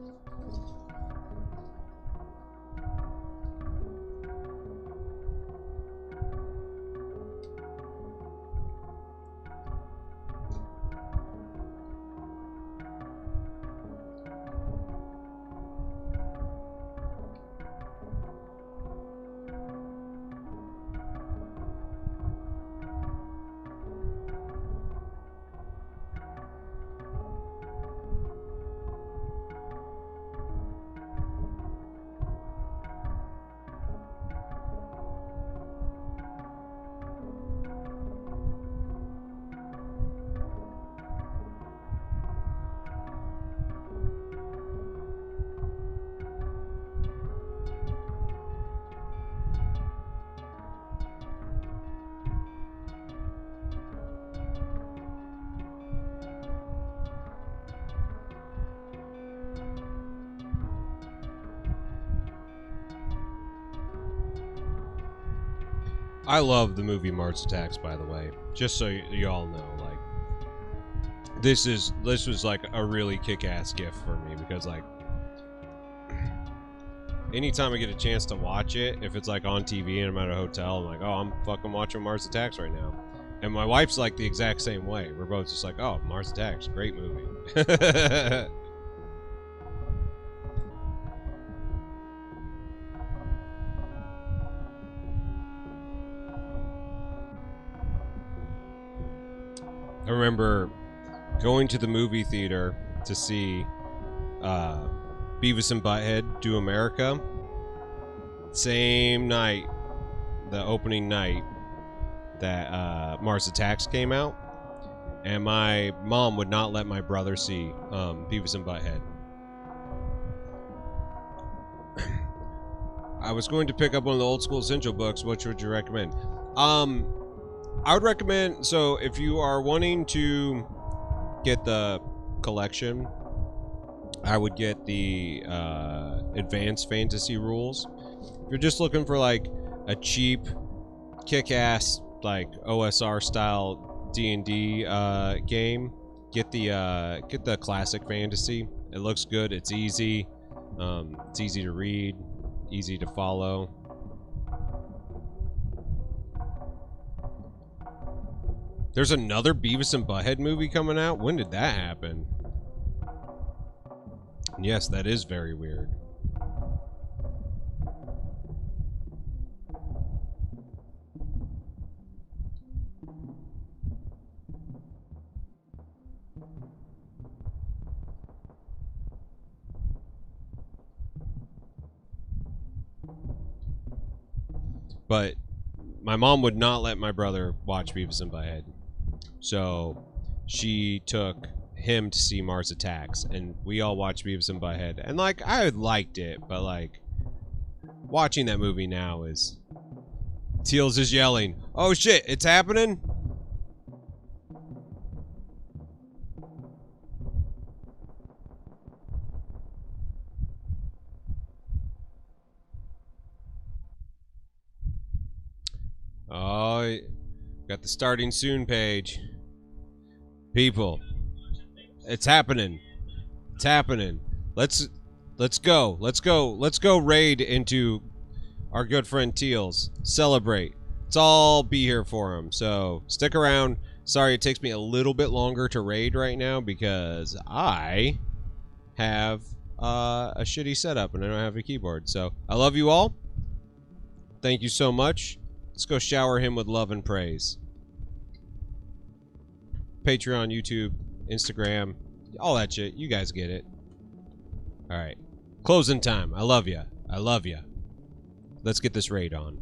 I love the movie Mars Attacks, by the way. Just so you all know, like, this was like a really kick-ass gift for me because, like, anytime I get a chance to watch it, if it's like on TV and I'm at a hotel, I'm like, oh, I'm fucking watching Mars Attacks right now. And my wife's like the exact same way. We're both just like, oh, Mars Attacks, great movie. I remember going to the movie theater to see Beavis and Butthead Do America. Same night, the opening night that Mars Attacks came out, and my mom would not let my brother see Beavis and Butthead. I was going to pick up one of the old school essential books. Which would you recommend? I would recommend, so if you are wanting to get the collection, I would get the Advanced Fantasy Rules. If you're just looking for like a cheap, kick-ass, like OSR style D&D game, get the Classic Fantasy. It looks good. It's easy. It's easy to read, easy to follow. There's another Beavis and Butthead movie coming out? When did that happen? Yes, that is very weird. But my mom would not let my brother watch Beavis and Butthead. So she took him to see Mars Attacks, and we all watched Beavis and Butthead. And like, I liked it, but like, watching that movie now is... Teals is yelling, "Oh shit, it's happening?" Oh, got the starting soon page. People, it's happening. It's happening. Let's go. Let's go raid into our good friend Teals. Celebrate. Let's all be here for him. So stick around. Sorry it takes me a little bit longer to raid right now because I have a shitty setup and I don't have a keyboard. So I love you all. Thank you so much. Let's go shower him with love and praise. Patreon, YouTube, Instagram, all that shit. You guys get it. All right. Closing time. I love you. I love you. Let's get this raid on.